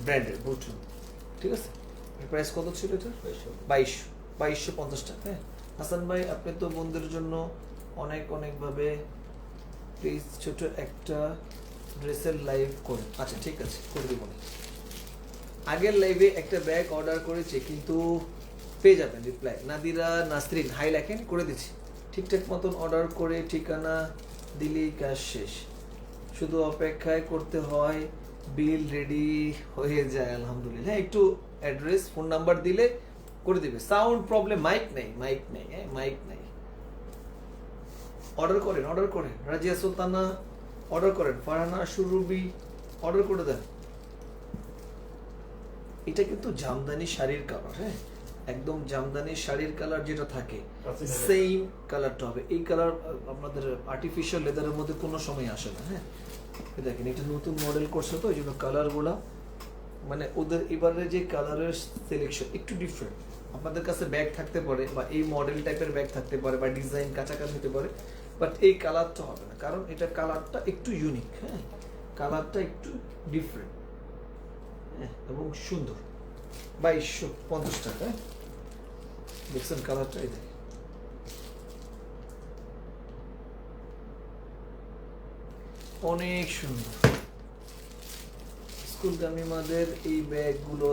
ব্র্যান্ডেড বুটুন, ঠিক আছে। প্রাইস কত ছিল এটা? 2250 টাকা। হ্যাঁ হাসান ভাই, আপনি তো বন্ধুদের জন্য অনেকভাবে প্লিজ ছোট একটা ড্রেসের লাইভ করুন। আচ্ছা ঠিক আছে, করে দিব। আগের লাইভে একটা ব্যাগ অর্ডার করেছে, কিন্তু পেয়ে যাবেন রিপ্লাই। নাদিরা নাসরিন, হাই লেখেন, করে দিচ্ছি। ঠিকঠাক মতন অর্ডার করে ঠিকানা দিলেই কাজ শেষ, শুধু অপেক্ষায় করতে হয়, বিল রেডি হয়ে যায় আলহামদুলিল্লাহ। হ্যাঁ একটু অ্যাড্রেস ফোন নাম্বার দিলে করে দিবে। সাউন্ড প্রবলেম, মাইক নেই, হ্যাঁ মাইক নেই। অর্ডার করেন রাজিয়া সুলতানা, অর্ডার করেন। ফারহানা সুরবি, অর্ডার করে দেন। এটা কিন্তু জামদানি শাড়ির কালার, হ্যাঁ একদম জামদানি শাড়ির কালার যেটা থাকে সেম কালারটা হবে। এই কালার আপনাদের আর্টিফিশিয়াল লেদারের মধ্যে কোনো সময় আসে না। হ্যাঁ দেখেন এটা নতুন মডেল করছে তো, এই জন্য কালারগুলা মানে ওদের এবারে যে কালারের সিলেকশন একটু ডিফারেন্ট। আপনাদের কাছে ব্যাগ থাকতে পারে বা এই মডেল টাইপের ব্যাগ থাকতে পারে বা ডিজাইন কাছাকাছি হতে পারে, বাট এই কালারটা হবে না, কারণ এটা কালারটা একটু ইউনিক। হ্যাঁ কালারটা একটু ডিফারেন্ট, হ্যাঁ এবং সুন্দর। 2250 টাকা। দেখছেন কালারটা, এই দেখেন অনেক সুন্দর। স্কুলগামী মাদের এই ব্যাগগুলো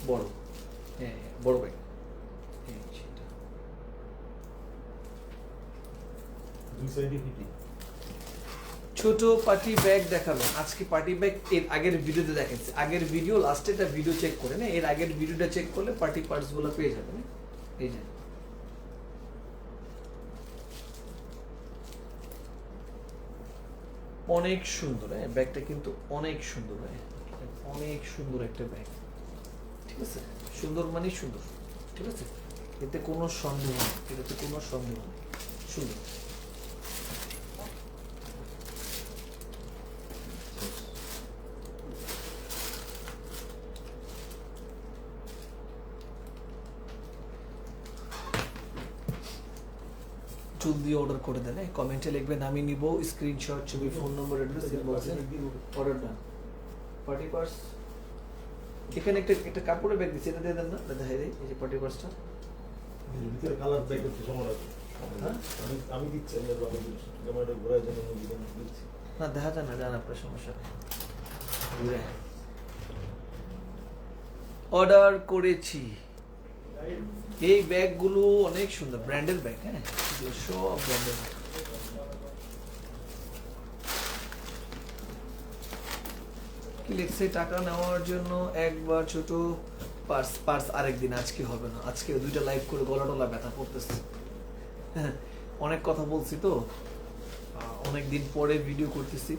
বড়, হ্যাঁ বড় ব্যাগ। ছোট পার্টি ব্যাগ দেখাবেন আজকে। পার্টি ব্যাগ এর আগের ভিডিওতে দেখাচ্ছি, আগের ভিডিও লাস্টে একটা ভিডিও চেক করে না, এর আগের ভিডিওটা চেক করলে পার্টি পার্টস গুলো পেয়ে যাবেন। এই যে অনেক সুন্দর, হ্যাঁ ব্যাগটা কিন্তু অনেক সুন্দর, হ্যাঁ অনেক সুন্দর একটা ব্যাগ, ঠিক আছে। সুন্দর মানে সুন্দর, ঠিক আছে, এতে কোনো সন্দেহ নেই, এটাতে কোনো সন্দেহ নেই, সুন্দর। জলদি অর্ডার করে দেন, কমেন্টে লিখবেন আমি নিব, স্ক্রিনশট, ছবি, ফোন নম্বর, অ্যাড্রেস ইনবক্সে অর্ডার ডান। পার্টি পার্স এখানে একটা কাপড়ের ব্যাগ দিচ্ছে, এটা দিয়ে দেন না, দেখাই দিই। এই যে পার্টি পার্সটা ভিতরে কালার ব্যাগ করতে সময় লাগে। হ্যাঁ আমি দিচ্ছি, আমি ক্যামেরাটা ঘোরার জন্য দিচ্ছি না, দেখা যায় না, জান আপনার সমস্যা নেই। অর্ডার করেছি, এই ব্যাগগুলো অনেক সুন্দর, ব্র্যান্ডের ব্যাগ, হ্যাঁ সব ব্র্যান্ডের। কি লিখছে, টাকা নেওয়ার জন্য একবার ছোট পার্স আরেকদিন, আজকে হবে না, আজকে দুইটা লাইভ করে গলা টলা ব্যথা করতেছে। অনেক কথা বলছি তো, অনেক দিন পরে ভিডিও করতেছি,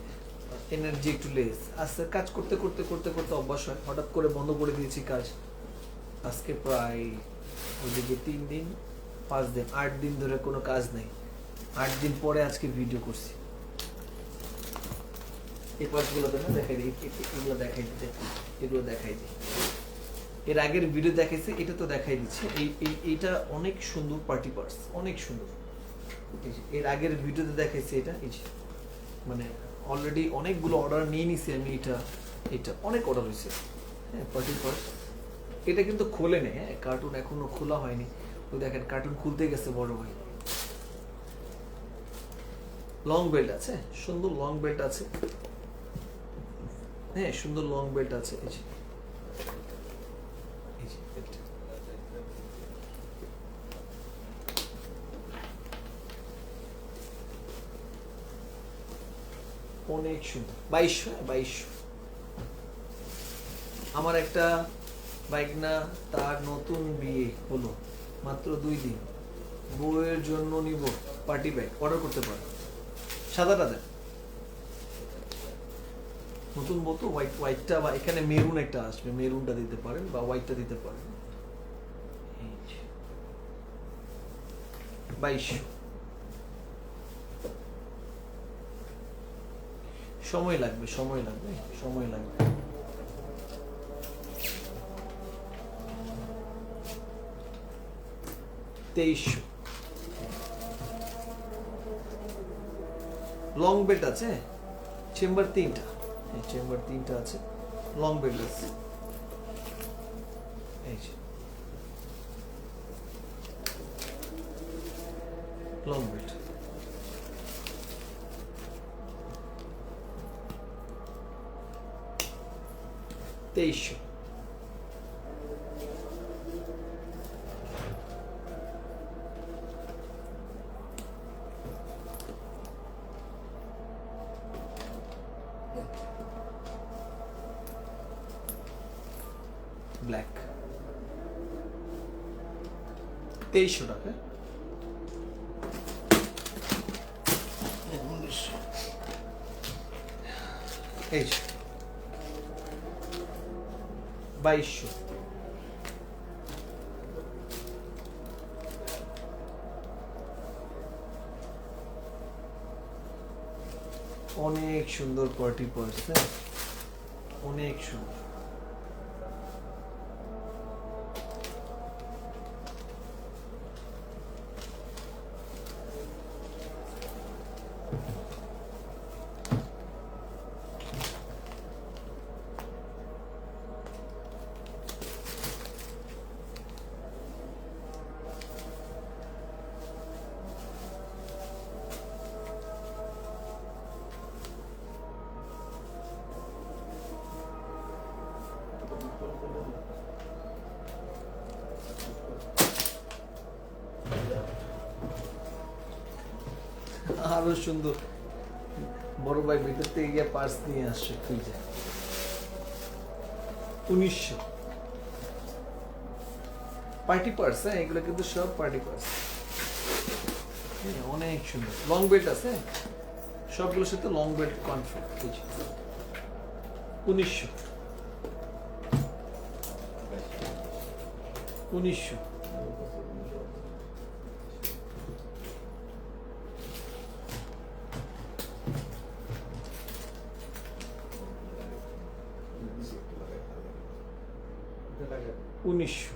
এনার্জি একটু লেস। আজকে কাজ করতে করতে করতে করতে অভ্যাস হয়, হঠাৎ করে বন্ধ করে দিয়েছি কাজ। আজকে প্রায় ওইদিকে 3 দিন 5 দিন 8 দিন ধরে কোনো কাজ নেই, 8 দিন পরে আজকে ভিডিও করছি। এই পার্টগুলো দেখাই দিই, এগুলো দেখাই দিই, এগুলো দেখাই দিই। এর আগের ভিডিও দেখাইছি, এটা তো দেখাই দিচ্ছে। এইটা অনেক সুন্দর পার্টি পার্টস, অনেক সুন্দর। এর আগের ভিডিওতে দেখাইছি এটা, এই যে মানে অলরেডি অনেকগুলো অর্ডার নিয়ে নিছি আমি। এটা অনেক অর্ডার হয়েছে, হ্যাঁ পার্টি পার্টস। এটা কিন্তু খোলে নেই, হ্যাঁ কার্টুন এখনো খোলা হয়নি। ওই দেখেন কার্টুন খুলতে গেছে বড় ভাই। লং বেল্ট আছে, সুন্দর লং বেল্ট আছে, হ্যাঁ সুন্দর লং বেল্ট আছে। এই যে বেল্ট অনেক সুন্দর। 2200। আমার একটা বাইকনা, তার নতুন বিয়ে হলো মাত্র 2 দিন, বউয়ের জন্য নিব পার্টি ব্যাগ, অর্ডার করতে পারো। সাদাটা দেন, নতুন বলতো হোয়াইটটা বা এখানে মেরুন একটা আসবে, মেরুনটা দিতে পারেন বা হোয়াইটটা দিতে পারেন। 2200। সময় লাগবে, সময় লাগবে, সময় লাগবে। 2300। লং বেল্ট আছে, চেম্বার 3টা, চেম্বার 3টা আছে, লং বেল্ট আছে। এই যে লং বেল্ট। তেইশশো। ব্ল্যাক 2300 টাকা। এই যে 2200। অনেক সুন্দর পার্টি পার্স, অনেক সুন্দর। আরো সুন্দর বড় ভাই ভিতর থেকে গিয়ে পার্স নিয়ে আসছে খুঁজে। 1900 পার্টি পার্স, হ্যাঁ এগুলো কিন্তু সব পার্টি পার্স, অনেক সুন্দর। লং বেল্ট আছে সবগুলোর সাথে, লং বেল্ট কনফিডেন্ট। 1900 1900। লাগে 1900।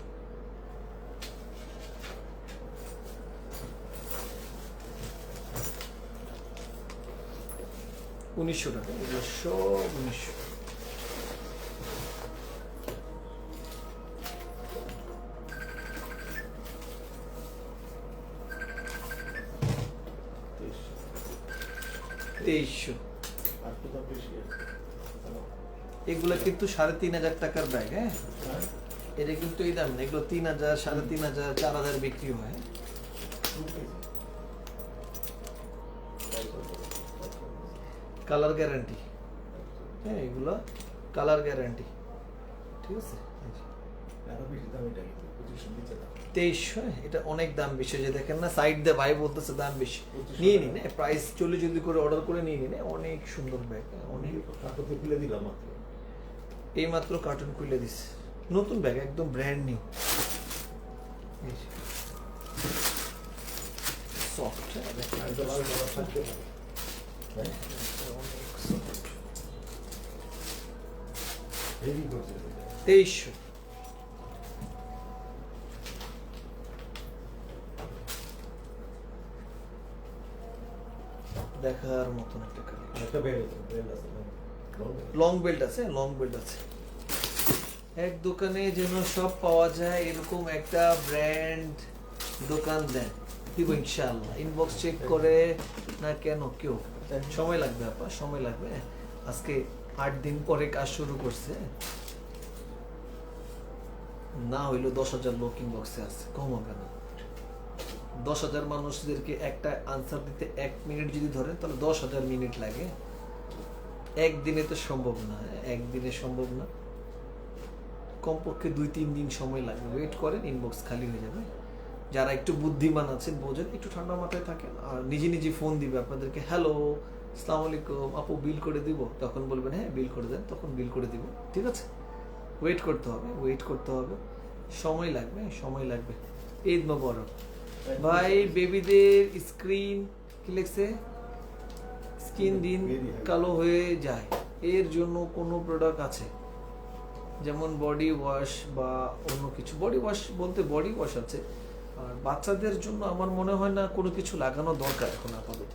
টাকা, এগুলো সব 1900। তেইশশো। আর তো দাম বেশি আছে। এগুলো কিন্তু 3500 টাকার ব্যাগ, হ্যাঁ এটা কিন্তু এই দাম না, এগুলো 3000, 3500, 4000 বিক্রি হয়। কালার গ্যারান্টি, হ্যাঁ এগুলো কালার গ্যারান্টি, ঠিক আছে। আরো বেশি দাম এটা কিন্তু 2500 নিচে দাম। 2300, এটা অনেক দাম বেশি, যে দেখেন না সাইড দিয়ে ভাই বলতেছে দাম বেশি। 2500 নিয়ে নিন, প্রাইস 40 যদি করে অর্ডার করে নিয়ে নিন, অনেক সুন্দর ব্যাগ, অনেক। কাকুকে খুলে দিলাম মাত্র। এই মাত্র কার্টুন খুলে দিছে, নতুন ব্যাগ একদম ব্র্যান্ড নিউ, সফট, আর তো ভালো ভালো থাকতে পারে। হ্যাঁ হেভি করছে এটা। 2300। দেখার মতন একটা কালেকশন। একটা বেল্ট আছে না? লং বেল্ট আছে, লং বেল্ট আছে। এক দোকানে যেন সব পাওয়া যায় এরকম একটা ব্র্যান্ড দোকান দেন, দিব ইনশাআল্লাহ। ইনবক্স চেক করে না কেন কেউ, সময় লাগবে আপা, সময় লাগবে। আজকে 8 দিন পরে কাজ শুরু করছে, না হইলো 10,000 লোক ইনবক্সে আছে, কম হবে না। 10,000 মানুষদেরকে একটা আনসার দিতে 1 মিনিট যদি ধরেন তাহলে 10,000 মিনিট লাগে। একদিনে তো সম্ভব না, একদিনে সম্ভব না, কমপক্ষে 2-3 দিন সময় লাগবে। ওয়েট করেন, ইনবক্স খালি হয়ে যাবে। যারা একটু বুদ্ধিমান আছেন, বোঝেন, একটু ঠান্ডা মাথায় থাকেন, আর নিজে নিজে ফোন দিবে আপনাদেরকে, হ্যালো আসসালামু আলাইকুম আপু, বিল করে দিব, তখন বলবেন হ্যাঁ বিল করে দেন, তখন বিল করে দিব। ঠিক আছে, ওয়েট করতে হবে, সময় লাগবে। ঈদ মোবারক ভাই। বেবিদের স্ক্রিন কি লিখছে, স্কিন দিন কালো হয়ে যায়, এর জন্য কোনো প্রোডাক্ট আছে? যেমন বডি ওয়াশ বা অন্য কিছু। বডি ওয়াশ বলতে বডি ওয়াশ আছে, আর বাচ্চাদের জন্য আমার মনে হয় না কোনো কিছু লাগানো দরকার এখন আপাতত।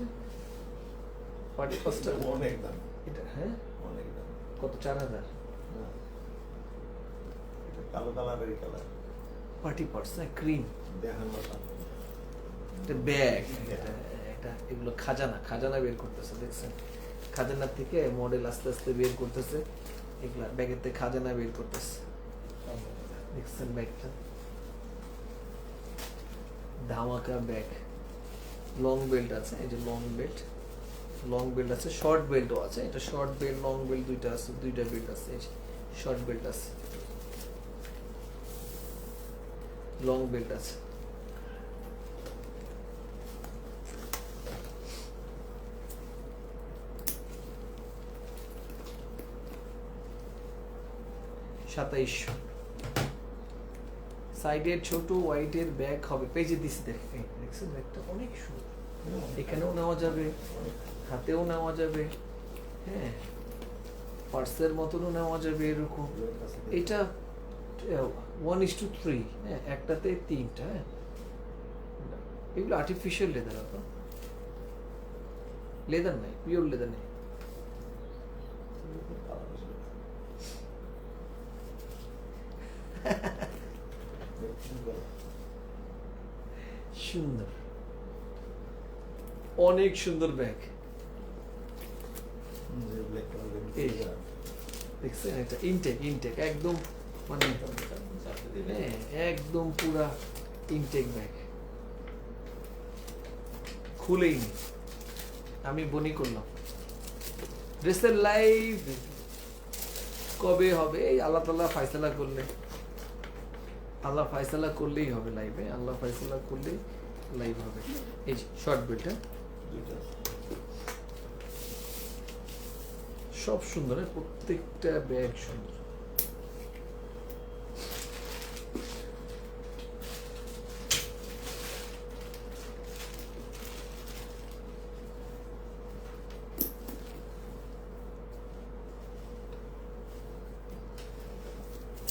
বডি ওয়াশটা অনেক দাম, এটা হ্যাঁ অনেক দাম। কত, 4000? না, এটা কালো কালারের কালার, পার্টি পার্টস না, ক্রিম, দেখার মতো। এটা ব্যাগ, এটা এগুলো খাজানা বের করতেছে, দেখছেন? খাজানার থেকে মডেল আস্তে আস্তে বের করতেছে, এগুলা ব্যাগের থেকে খাজানা বের করতেছে, দেখছেন ব্যাগটা? ধামাকা ব্যাগ, লং বেল্ট আছে, এই যে লং বেল্ট আছে, শর্ট বেল্টও আছে। এটা শর্ট বেল্ট, লং বেল্ট দুইটা আছে, দুইটা বেল্ট আছে। এই যে শর্ট বেল্ট আছে, লং বেল্ট আছে। $2700। সাইডের ছোট হোয়াইটের ব্যাগ হবে, পেজে দিছি, দেখছেন ব্যাগটা অনেক সুন্দর। এখানেও নেওয়া যাবে, হাতেও নেওয়া যাবে, হ্যাঁ, পার্সের মতনও নেওয়া যাবে এরকম। এটা 1:3, হ্যাঁ, একটাতে 3টা। হ্যাঁ, এগুলো আর্টিফিশিয়াল লেদার, আপনার লেদার নাই, পিওর লেদার নেই। সুন্দর, অনেক সুন্দর ব্যাগ। এই দেখছেন, এটা ইনটেক একদম, মানে হ্যাঁ একদম পুরা ইনটেক ব্যাগ, খুলেই নি। আমি বনি করলাম। ড্রেসের লাইভ কবে হবে? এই আল্লাহ তাআলা ফায়সালা করলে, আল্লাহ ফায়সালা করলেই হবে লাইভে, আল্লাহ ফায়সালা করলেই লাইভ হবে। এই যে শর্ট বেল্ট, সব সুন্দর, প্রত্যেকটা ব্যাগ সুন্দর।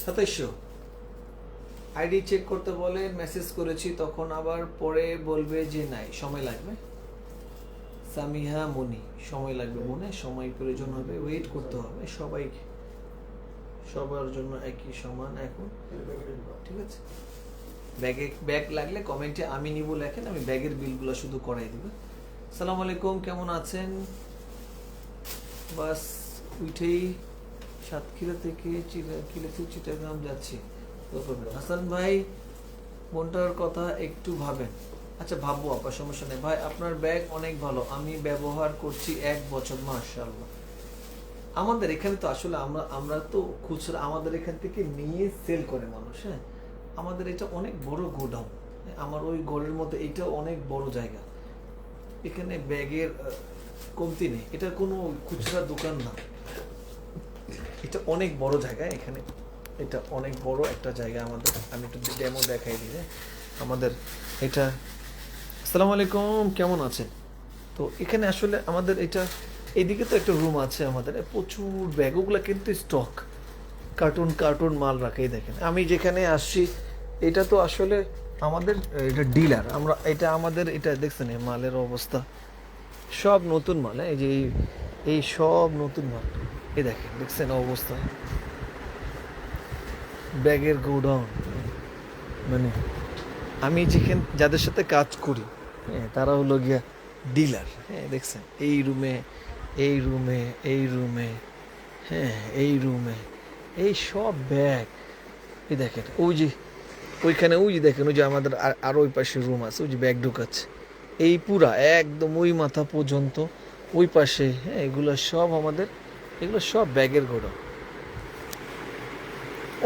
$2700। আইডি চেক করতে বলে, মেসেজ করেছি, তখন আবার পরে বলবে যে নাই, সময় লাগবে। সামিহা মনি, সময় লাগবে মনে, সময় প্রয়োজন হবে, ওয়েট করতে হবে। সবার জন্য একই সমান এখন, ঠিক আছে? ব্যাগ লাগলে কমেন্টে আমি নিব লেখেন, আমি ব্যাগের বিলগুলো শুধু করাই দিব। সালাম আলাইকুম, কেমন আছেন? বাস উঠেই সাতক্ষীরা থেকে চিটাগাং যাচ্ছি। হাসান ভাই, মনটার কথা একটু ভাবেন। আচ্ছা ভাববো আপা, সমস্যা নেই ভাই। আপনার ব্যাগ অনেক ভালো, আমি ব্যবহার করছি 1 বছর, মাশাআল্লাহ। আমাদের এখানে তো আসলে আমরা তো খুচরা আমাদের এখান থেকে নিয়ে সেল করে মানুষ। হ্যাঁ, আমাদের এটা অনেক বড় গোডাউন, আমার ওই ঘরের মধ্যে এটা অনেক বড় জায়গা, এখানে ব্যাগের কমতি নেই। এটা কোনো খুচরা দোকান না, এটা অনেক বড় জায়গা। এখানে এটা অনেক বড় একটা জায়গা আমাদের। আমি একটু ডেমো দেখাই দিই। আমাদের এটা, আসসালামু আলাইকুম, কেমন আছেন? তো এখানে আসলে আমাদের এটা, এদিকে তো একটা রুম আছে আমাদের, প্রচুর ব্যাগ, ওগুলো কিন্তু স্টক, কার্টুন মাল রাখে। দেখেন আমি যেখানে আসছি, এটা তো আসলে আমাদের এটা ডিলার, আমরা এটা আমাদের এটা দেখছেন এই মালের অবস্থা, সব নতুন মাল। এই যে এই সব নতুন মাল, এই দেখছেন অবস্থা, ব্যাগের গোডাউন। মানে আমি যাদের সাথে কাজ করি, হ্যাঁ, তারা হলো গিয়া ডিলার। হ্যাঁ, দেখছেন এই রুমে, হ্যাঁ এই রুমে, এই সব ব্যাগ। এই দেখেন ওইখানে ওই যে দেখেন, ওই যে আমাদের আর ওই পাশে রুম আছে, ওই যে ব্যাগ ঢুকাচ্ছে, এই পুরা একদম ওই মাথা পর্যন্ত ওই পাশে। হ্যাঁ, এগুলো সব ব্যাগের গোডাউন,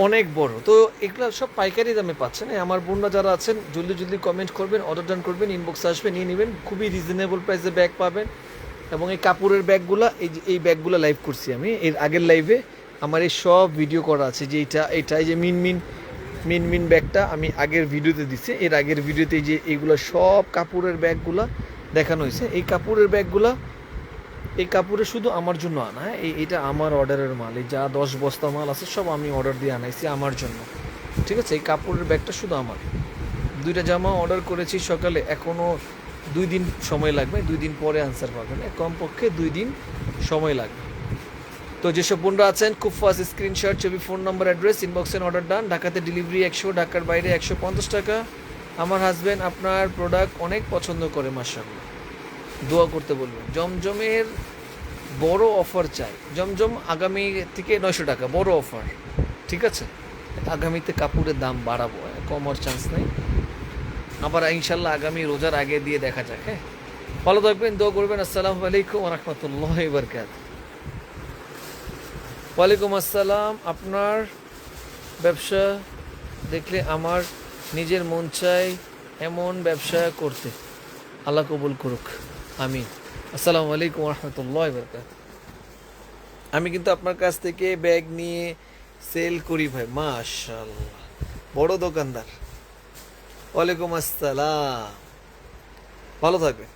অনেক বড়। তো এগুলো সব পাইকারি দামে পাচ্ছেন। আমার বোনরা যারা আছেন, জলদি কমেন্ট করবেন, অর্ডার ডান করবেন, ইনবক্সে আসবেন, নিয়ে নেবেন। খুবই রিজনেবল প্রাইসে ব্যাগ পাবেন। এবং এই কাপড়ের ব্যাগগুলা এই যে এই ব্যাগগুলো লাইভ করছি আমি এর আগের লাইভে আমার এই সব ভিডিও করা আছে যে এটা এই যে মিন ব্যাগটা আমি আগের ভিডিওতে দিছি এর আগের ভিডিওতে যে এইগুলো সব কাপড়ের ব্যাগগুলা দেখানো হয়েছে এই কাপড়ের শুধু আমার জন্য আনা হ্যাঁ এটা আমার অর্ডারের মাল এই যা 10 বস্তা মাল আছে সব আমি অর্ডার দিয়ে আনাইছি আমার জন্য ঠিক আছে এই কাপড়ের ব্যাগটা শুধু আমার 2টা জামা অর্ডার করেছি সকালে এখনও 2 দিন সময় লাগবে 2 দিন পরে আনসার পাবেন কমপক্ষে 2 দিন সময় লাগবে তো যেসব বোনরা আছেন খুব ফাস্ট স্ক্রিনশট ছবি ফোন নাম্বার অ্যাড্রেস ইনবক্সে অর্ডার ডান ঢাকাতে ডেলিভারি 100 ঢাকার বাইরে 150 টাকা আমার হাজব্যান্ড আপনার প্রোডাক্ট অনেক পছন্দ করে মাশাআল্লাহ দোয়া করতে বলবেন জমজমের বড় অফার চাই জমজম আগামী থেকে 900 টাকা বড় অফার ঠিক আছে আগামীতে কাপড়ের দাম বাড়াবো কমার চান্স নেই আবার ইনশাল্লাহ আগামী রোজার আগে দিয়ে দেখা যাক হ্যাঁ ভালো থাকবেন দোয়া করবেন আসসালামু আলাইকুম ওয়া রাহমাতুল্লাহি ওয়া বারাকাতুহু ওয়ালাইকুম আসসালাম আপনার ব্যবসা দেখলে আমার নিজের মন চায় এমন ব্যবসা করতে আল্লাহ কবুল করুক আমিন আসসালামু আলাইকুম ওয়া রাহমাতুল্লাহি ওয়া বারাকাতুহু আমি কিন্তু আপনার কাছ থেকে ব্যাগ নিয়ে সেল করি ভাই মাশাআল্লাহ বড় দোকানদার ওয়ালাইকুম আসসালাম ভালো থাকবেন